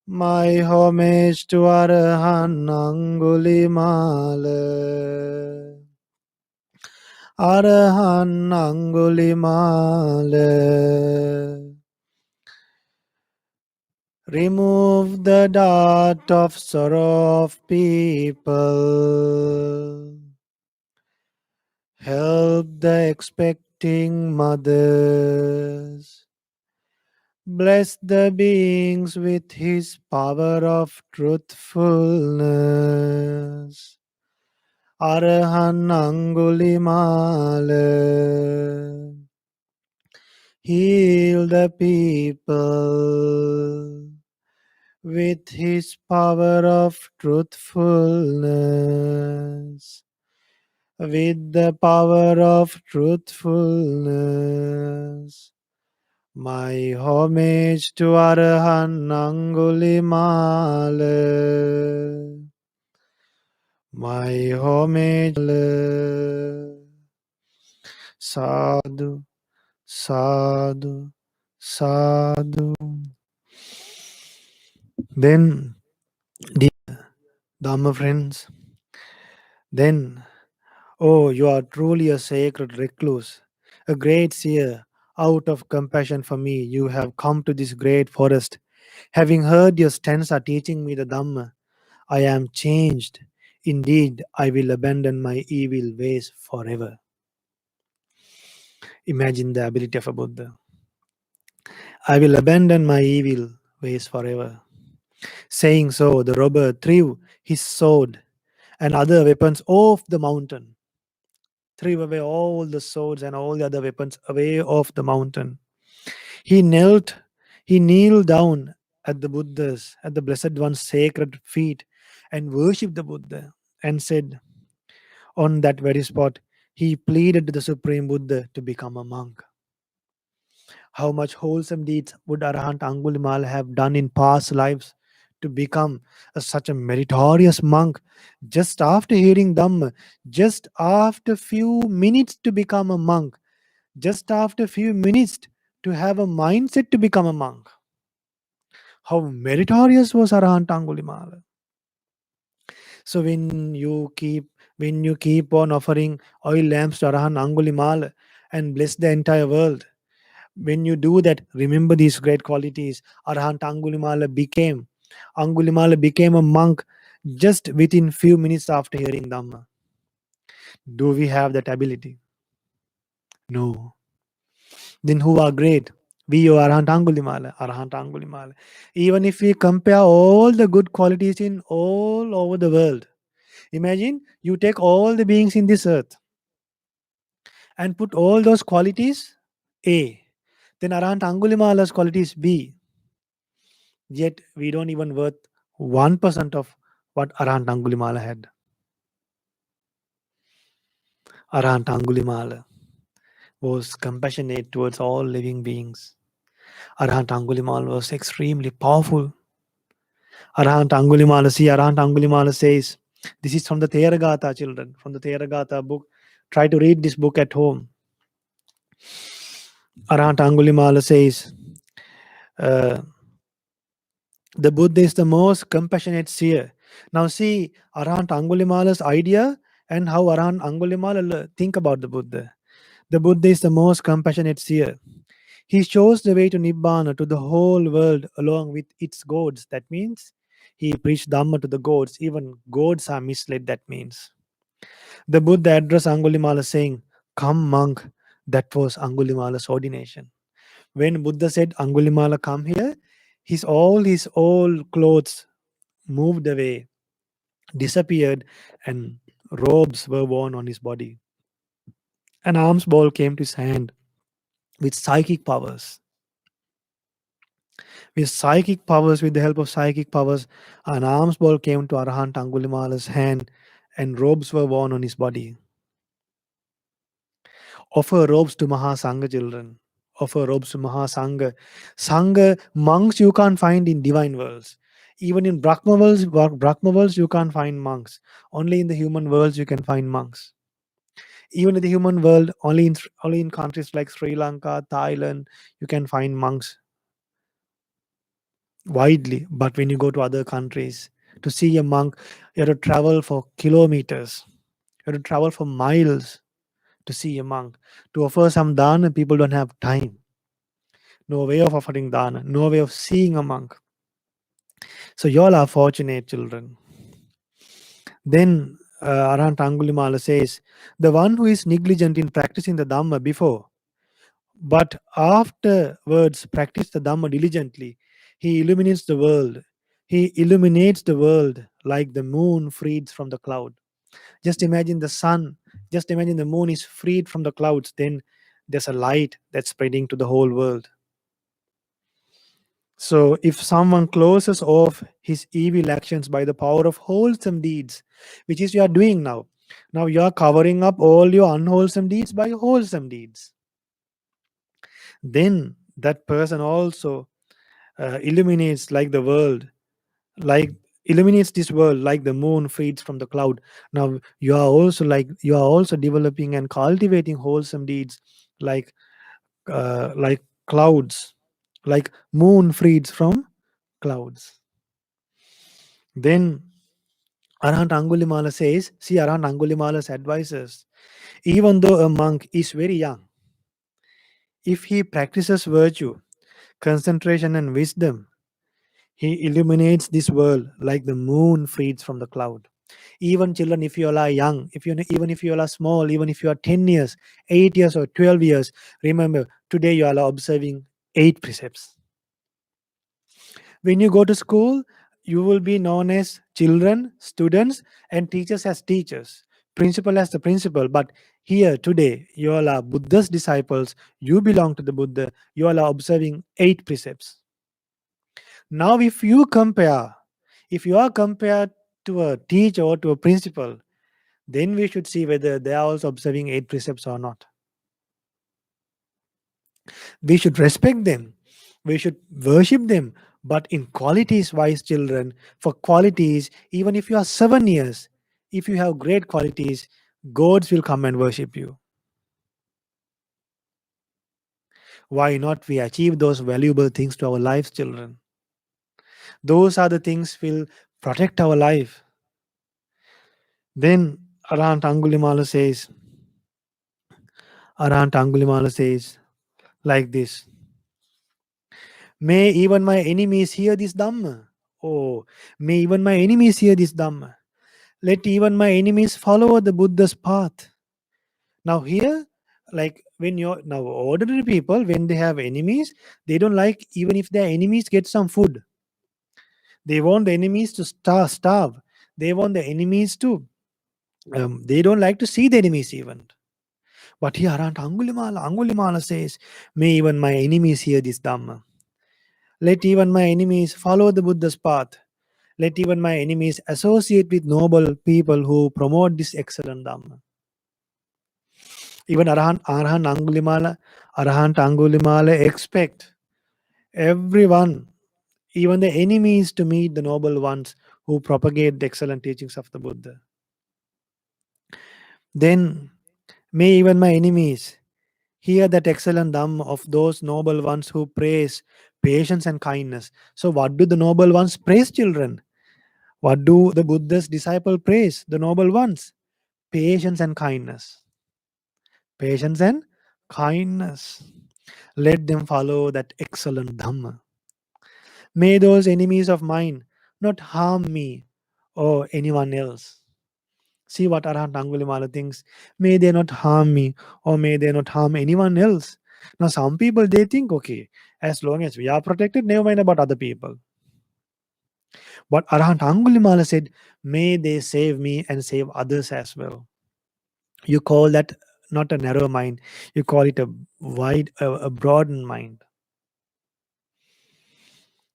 My homage to Arahant Angulimala. Arahant Angulimala. Remove the dart of sorrow of people. Help the expecting mothers. Bless the beings with his power of truthfulness. Arahant Angulimala. Heal the people with his power of truthfulness. With the power of truthfulness. My homage to Arahant Angulimala. My homage. Sadhu, sadhu, sadhu. Then, Dhamma friends, then, oh, you are truly a sacred recluse, a great seer. Out of compassion for me, you have come to this great forest. Having heard your stanza teaching me the Dhamma, I am changed. Indeed, I will abandon my evil ways forever. Imagine the ability of a Buddha. I will abandon my evil ways forever. Saying so, the robber threw his sword and other weapons off the mountain, threw away all the swords and all the other weapons away off the mountain. He knelt, he kneeled down at the Blessed One's sacred feet and worshipped the Buddha and said, on that very spot, he pleaded to the Supreme Buddha to become a monk. How much wholesome deeds would Arahant Angulimala have done in past lives to become such a meritorious monk just after hearing Dhamma, just after few minutes to become a monk, just after few minutes to have a mindset to become a monk. How meritorious was Arahant Angulimala. So when you keep on offering oil lamps to Arahant Angulimala and bless the entire world, when you do that, remember these great qualities. Arahant Angulimala became a monk just within few minutes after hearing Dhamma. Do we have that ability? No. Then who are great? We or Arahant Angulimala? Arahant Angulimala. Even if we compare all the good qualities in all over the world, imagine you take all the beings in this earth and put all those qualities A. Then Arahant Angulimala's qualities B. Yet we don't even worth 1% of what Arahant Angulimala had. Arahant Angulimala was compassionate towards all living beings. Arahant Angulimala was extremely powerful. Arahant Angulimala says, this is from the Theravada, children, from the Theravada book. Try to read this book at home. Arahant Angulimala says, uh, the Buddha is the most compassionate seer. Now see Arahant Angulimala's idea and how Arahant Angulimala think about the Buddha. The Buddha is the most compassionate seer. He shows the way to Nibbana to the whole world along with its gods. That means he preached Dhamma to the gods. Even gods are misled, that means. The Buddha addressed Angulimala saying, come monk. That was Angulimala's ordination. When Buddha said, Angulimala, come here, his old clothes moved away, disappeared, and robes were worn on his body. An alms bowl came to his hand with psychic powers. With the help of psychic powers, an alms bowl came to Arahant Angulimala's hand and robes were worn on his body. Offer robes to Maha Sangha, children. Offer robes to Maha Sangha. Sangha, monks you can't find in divine worlds. Even in Brahma worlds, you can't find monks. Only in the human worlds you can find monks. Even in the human world, only in countries like Sri Lanka, Thailand, you can find monks widely. But when you go to other countries to see a monk, you have to travel for kilometers. You have to travel for miles to see a monk. To offer some dana, people don't have time. No way of offering dana, no way of seeing a monk. So you all are fortunate children. Then Arahant Angulimala says, the one who is negligent in practicing the Dhamma before, but afterwards practice the Dhamma diligently, he illuminates the world. He illuminates the world like the moon freed from the cloud. Just imagine the sun, just imagine the moon is freed from the clouds, then there's a light that's spreading to the whole world. So, if someone closes off his evil actions by the power of wholesome deeds, which is you are doing now you are covering up all your unwholesome deeds by wholesome deeds, then that person also illuminates like the world, like illuminates this world like the moon feeds from the cloud. Now you are also developing and cultivating wholesome deeds like clouds, like moon feeds from clouds. Then Arahant Angulimala says, see, Arahant Angulimala's advices, even though a monk is very young, if he practices virtue, concentration, and wisdom, he illuminates this world like the moon frees from the cloud. Even children, if you all are young, even if you all are small, even if you are 10 years, 8 years, or 12 years, remember today you all are observing 8 precepts. When you go to school, you will be known as children, students, and teachers as teachers, principal as the principal. But here today, you all are Buddha's disciples, you belong to the Buddha, you all are observing 8 precepts. Now, if you are compared to a teacher or to a principal, then we should see whether they are also observing 8 precepts or not. We should respect them, we should worship them, but in qualities wise, children, for qualities, even if you are 7 years, if you have great qualities, gods will come and worship you. Why not we achieve those valuable things to our lives, children? Those are the things will protect our life. Then Arahant Angulimala says, Arahant Angulimala says like this: May even my enemies hear this Dhamma. Oh, may even my enemies hear this Dhamma. Let even my enemies follow the Buddha's path. Now, here, like when you're now ordinary people, when they have enemies, they don't like even if their enemies get some food. They want the enemies to starve. They want the enemies to, they don't like to see the enemies even. But here, Angulimala says, may even my enemies hear this Dhamma. Let even my enemies follow the Buddha's path. Let even my enemies associate with noble people who promote this excellent Dhamma. Even Arahant Angulimala expect everyone, even the enemies, to meet the noble ones who propagate the excellent teachings of the Buddha. Then may even my enemies hear that excellent Dhamma of those noble ones who praise patience and kindness. So, what do the noble ones praise, children? What do the Buddha's disciple praise? The noble ones? Patience and kindness. Patience and kindness. Let them follow that excellent Dhamma. May those enemies of mine not harm me or anyone else. See what Arahant Angulimala thinks. May they not harm me or may they not harm anyone else. Now, some people they think, okay, as long as we are protected, never mind about other people. But Arahant Angulimala said, may they save me and save others as well. You call that not a narrow mind, you call it a a broadened mind.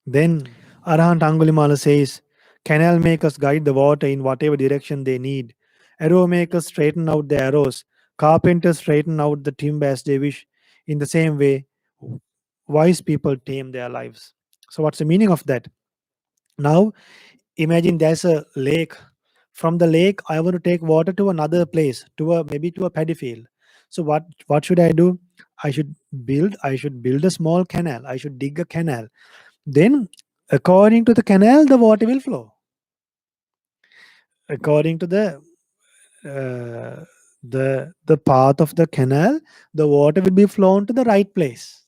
Then Arahant Angulimala says, canal makers guide the water in whatever direction they need. Arrow makers straighten out the arrows. Carpenters straighten out the timber as they wish. In the same way, wise people tame their lives. So, what's the meaning of that? Now, imagine there's a lake. From the lake, I want to take water to another place, to a maybe to a paddy field. So, what should I do? I should build a small canal. I should dig a canal. Then, according to the canal, the water will flow. According to uh, the path of the canal, the water will be flown to the right place.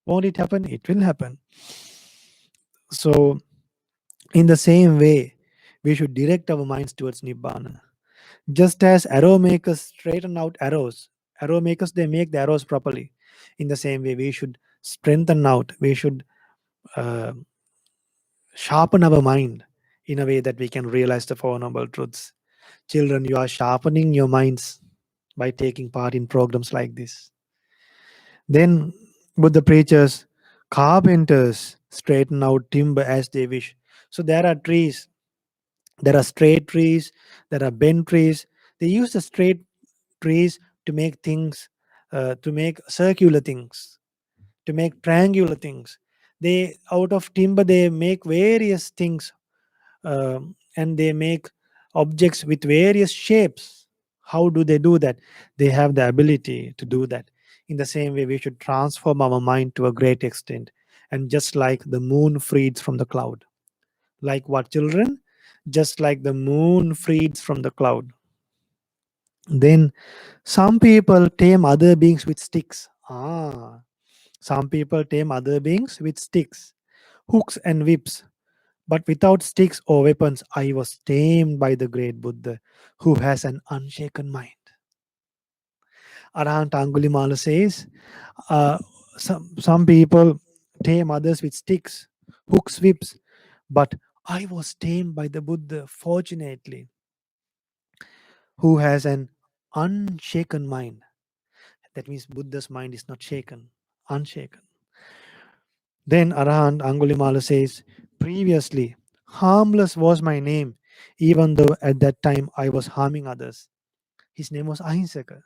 Won't it happen? It will happen. So, in the same way, we should direct our minds towards Nibbana. Just as arrow makers straighten out arrows, arrow makers they make the arrows properly. In the same way, we should strengthen out. We should uh, sharpen our mind in a way that we can realize the Four Noble Truths. Children, you are sharpening your minds by taking part in programs like this. Then, Buddha preachers, carpenters straighten out timber as they wish. So, there are trees, there are straight trees, there are bent trees. They use the straight trees to make things, to make circular things, to make triangular things. They, out of timber, they make various things, and they make objects with various shapes. How do they do that? They have the ability to do that. In the same way, we should transform our mind to a great extent. And just like the moon frees from the cloud. Like what, children? just like the moon frees from the cloud. Then some people tame other beings with sticks. Some people tame other beings with sticks, hooks, and whips. But without sticks or weapons, I was tamed by the great Buddha, who has an unshaken mind. Arahant Angulimala says, uh, some people tame others with sticks, hooks, whips, but I was tamed by the Buddha, fortunately, who has an unshaken mind. That means Buddha's mind is not shaken, unshaken. Then Arahant Angulimala says, previously, harmless was my name, even though at that time I was harming others. His name was Ahinsaka.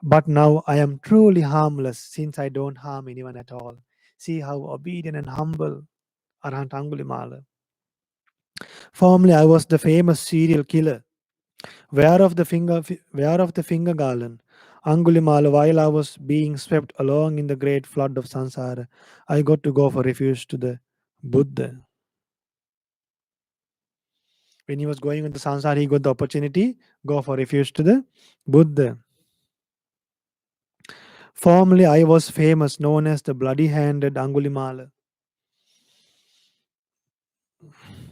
But now I am truly harmless since I don't harm anyone at all. See how obedient and humble Arahant Angulimala. Formerly I was the famous serial killer. Where of the finger garland? Angulimala, while I was being swept along in the great flood of samsara, I got to go for refuge to the Buddha. When he was going into samsara, he got the opportunity go for refuge to the Buddha. Formerly, I was famous, known as the bloody-handed Angulimala.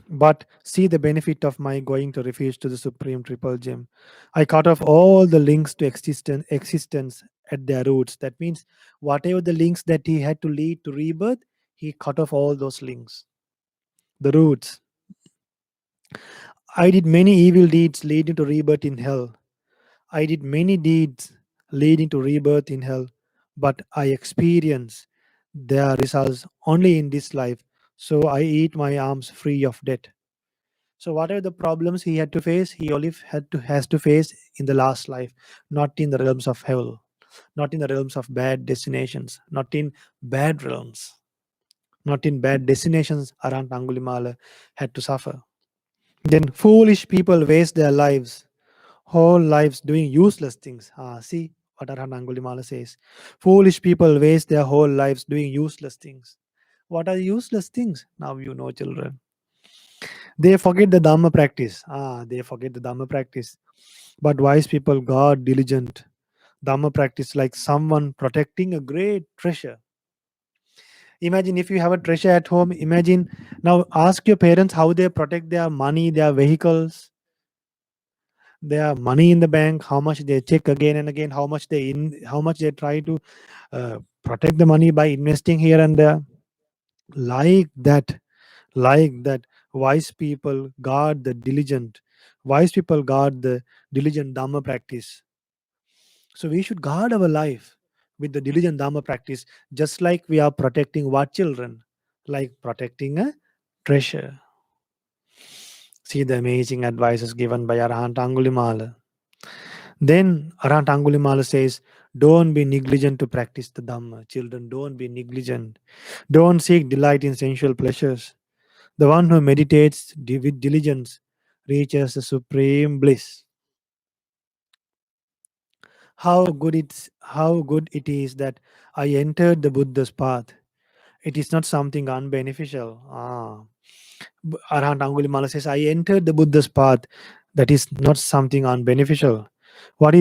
But see the benefit of my going to refuge to the supreme triple gem. I cut off all the links to existence at their roots. That means whatever the links that he had to lead to rebirth, he cut off all those links, the roots. I did many evil deeds leading to rebirth in hell. I did many deeds leading to rebirth in hell, but I experience their results only in this life. So I eat my arms free of debt. So whatever the problems he had to face, he only has to face in the last life, not in the realms of hell, not in the realms of bad destinations, not in bad realms, not in bad destinations. Arahant Angulimala had to suffer. Then foolish people waste their lives, whole lives doing useless things. See what Arahant Angulimala says. Foolish people waste their whole lives doing useless things. What are useless things? Now you know, children. They forget the Dhamma practice. They forget the Dhamma practice. But wise people guard diligent Dhamma practice like someone protecting a great treasure. Imagine if you have a treasure at home. Imagine now ask your parents how they protect their money, their vehicles, their money in the bank, how much they check again and again, how much they try to protect the money by investing here and there. Like that, like that, wise people guard the diligent. Wise people guard the diligent Dhamma practice. So we should guard our life with the diligent Dhamma practice, just like we are protecting what children, like protecting a treasure. See the amazing advices given by Arahant Angulimala. Then Arahant Angulimala says, don't be negligent to practice the Dhamma. Children, don't be negligent. Don't seek delight in sensual pleasures. The one who meditates with diligence reaches the supreme bliss. How good it is that I entered the Buddha's path. It is not something unbeneficial. Arahant Angulimala says, I entered the Buddha's path. That is not something unbeneficial. What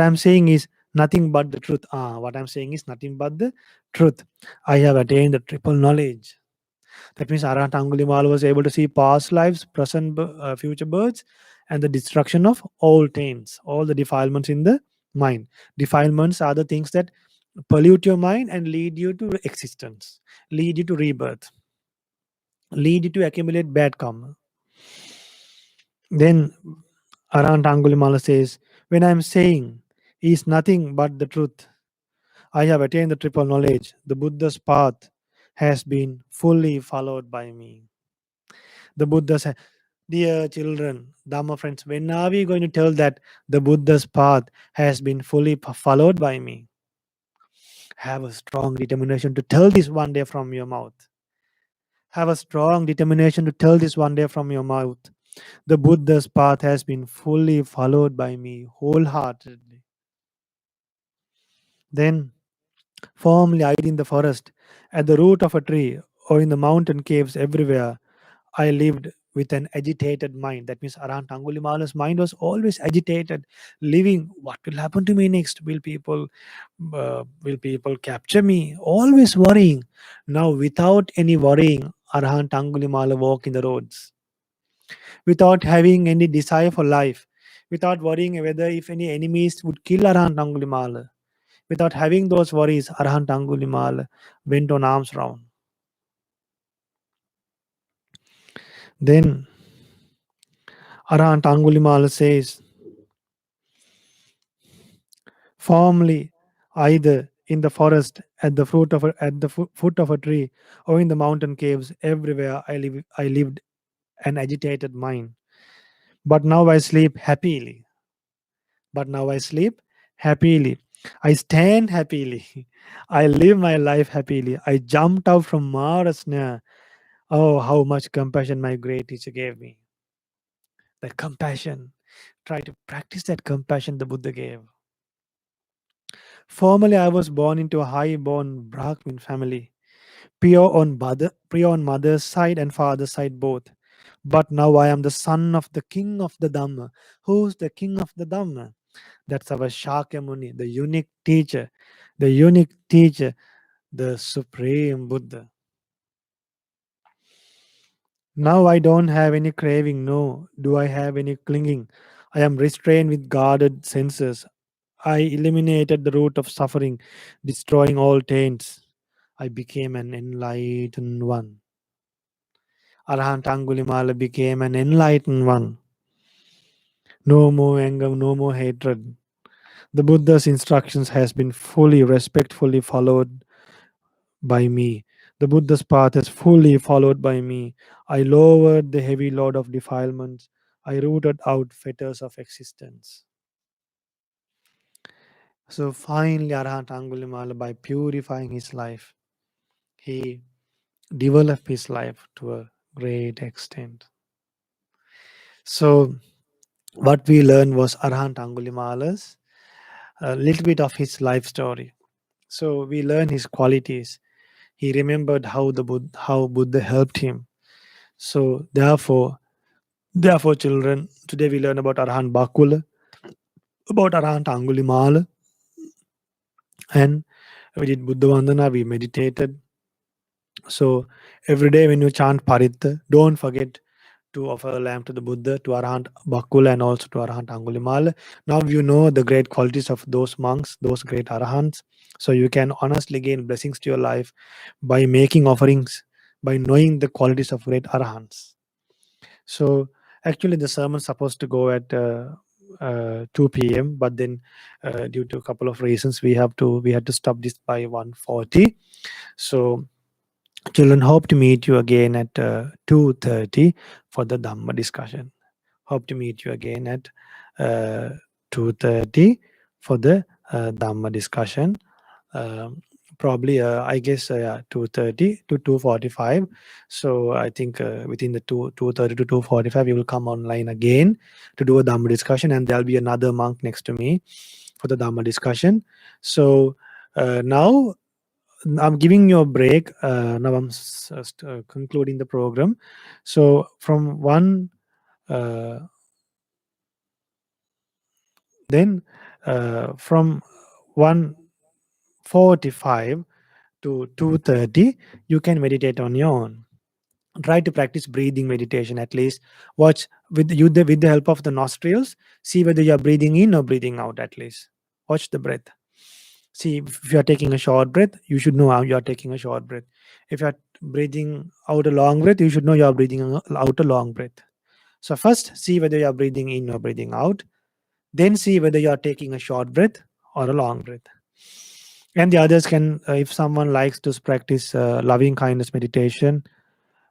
I'm saying is nothing but the truth. What I'm saying is nothing but the truth. I have attained the triple knowledge. That means Arahant Angulimala was able to see past lives, future births, and the destruction of all taints, all the defilements in the mind. Defilements are the things that pollute your mind and lead you to existence, lead you to rebirth, lead you to accumulate bad karma. Then Arahant Angulimala says, when I am saying is nothing but the truth, I have attained the triple knowledge. The Buddha's path has been fully followed by me. The Buddha's Dear children, Dhamma friends, when are we going to tell that the Buddha's path has been fully followed by me? Have a strong determination to tell this one day from your mouth. Have a strong determination to tell this one day from your mouth. The Buddha's path has been fully followed by me wholeheartedly. Then, firmly hide in the forest, at the root of a tree, or in the mountain caves everywhere, I lived with an agitated mind. That means Arahant Angulimala's mind was always agitated, living, what will happen to me next? Will people capture me? Always worrying. Now, without any worrying, Arahant Angulimala walk in the roads, without having any desire for life, without worrying whether if any enemies would kill Arahant Angulimala. Without having those worries, Arahant Angulimala went on arms round. Then Arahant Angulimala says, firmly, either in the forest, at the foot of a tree, or in the mountain caves, everywhere I lived an agitated mind. But now I sleep happily. But now I sleep happily. I stand happily. I live my life happily. I jumped out from Mara's snare. Oh, how much compassion my great teacher gave me. That compassion. Try to practice that compassion the Buddha gave. Formerly, I was born into a high-born Brahmin family, pure on mother's side and father's side both. But now I am the son of the king of the Dhamma. Who's the king of the Dhamma? That's our Shakyamuni, the unique teacher, the supreme Buddha. Now I don't have any craving, no. Do I have any clinging? I am restrained with guarded senses. I eliminated the root of suffering, destroying all taints. I became an enlightened one. Arahant Angulimala became an enlightened one. No more anger, no more hatred. The Buddha's instructions has been fully, respectfully followed by me. The Buddha's path is fully followed by me. I lowered the heavy load of defilements. I rooted out fetters of existence. So finally, Arahant Angulimala, by purifying his life, he developed his life to a great extent. So what we learned was Arahant Angulimala's a little bit of his life story. So we learn his qualities. He remembered how Buddha helped him. So therefore, children, today we learn about Arahant Bakkula, about Arahant Angulimala, and we did Buddha Vandana, we meditated. So every day when you chant Paritta, don't forget to offer a lamp to the Buddha, to Arahant Bakkula, and also to Arahant Angulimala. Now you know the great qualities of those monks, those great Arahants. So you can honestly gain blessings to your life by making offerings, by knowing the qualities of great Arahants. So actually, the sermon's supposed to go at 2 p.m., but then due to a couple of reasons, we had to stop this by 1:40. So children, hope to meet you again at 2:30 for the Dhamma discussion. Hope to meet you again at 2:30 for the Dhamma discussion. Probably, I guess, 2:30 to 2:45. So I think within the 2:30 to 2:45, we will come online again to do a Dhamma discussion, and there'll be another monk next to me for the Dhamma discussion. So now I'm giving you a break. Now I'm concluding the program. So from one, uh, then from 1:45 to 2:30, you can meditate on your own. Try to practice breathing meditation at least. Watch with the help of the nostrils. See whether you are breathing in or breathing out at least. Watch the breath. See, if you are taking a short breath, you should know how you are taking a short breath. If you are breathing out a long breath, you should know you are breathing out a long breath. So first, see whether you are breathing in or breathing out. Then see whether you are taking a short breath or a long breath. And the others can, if someone likes to practice loving kindness meditation,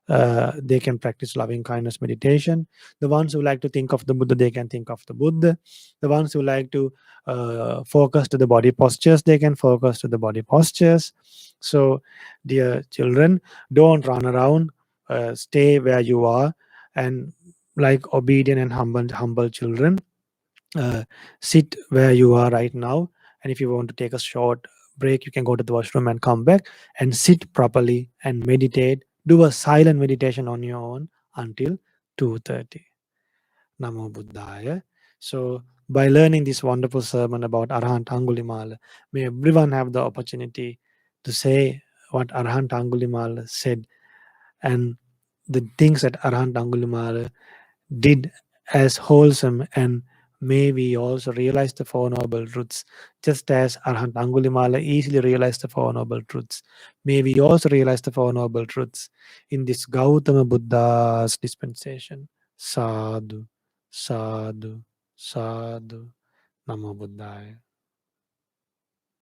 they can practice loving kindness meditation. The ones who like to think of the Buddha, they can think of the Buddha. The ones who like to focus to the body postures, they can focus to the body postures. So, dear children, don't run around. Stay where you are, and like obedient and humble children, uh, sit where you are right now. And if you want to take a short break, you can go to the washroom and come back and sit properly and meditate. Do a silent meditation on your own until 2:30. Namo Buddhaya. So, by learning this wonderful sermon about Arahant Angulimala, may everyone have the opportunity to say what Arahant Angulimala said and the things that Arahant Angulimala did as wholesome, and may we also realize the Four Noble Truths just as Arahant Angulimala easily realized the Four Noble Truths. May we also realize the Four Noble Truths in this Gautama Buddha's dispensation. Sadhu, sadhu, sadhu. Namo Buddhaya.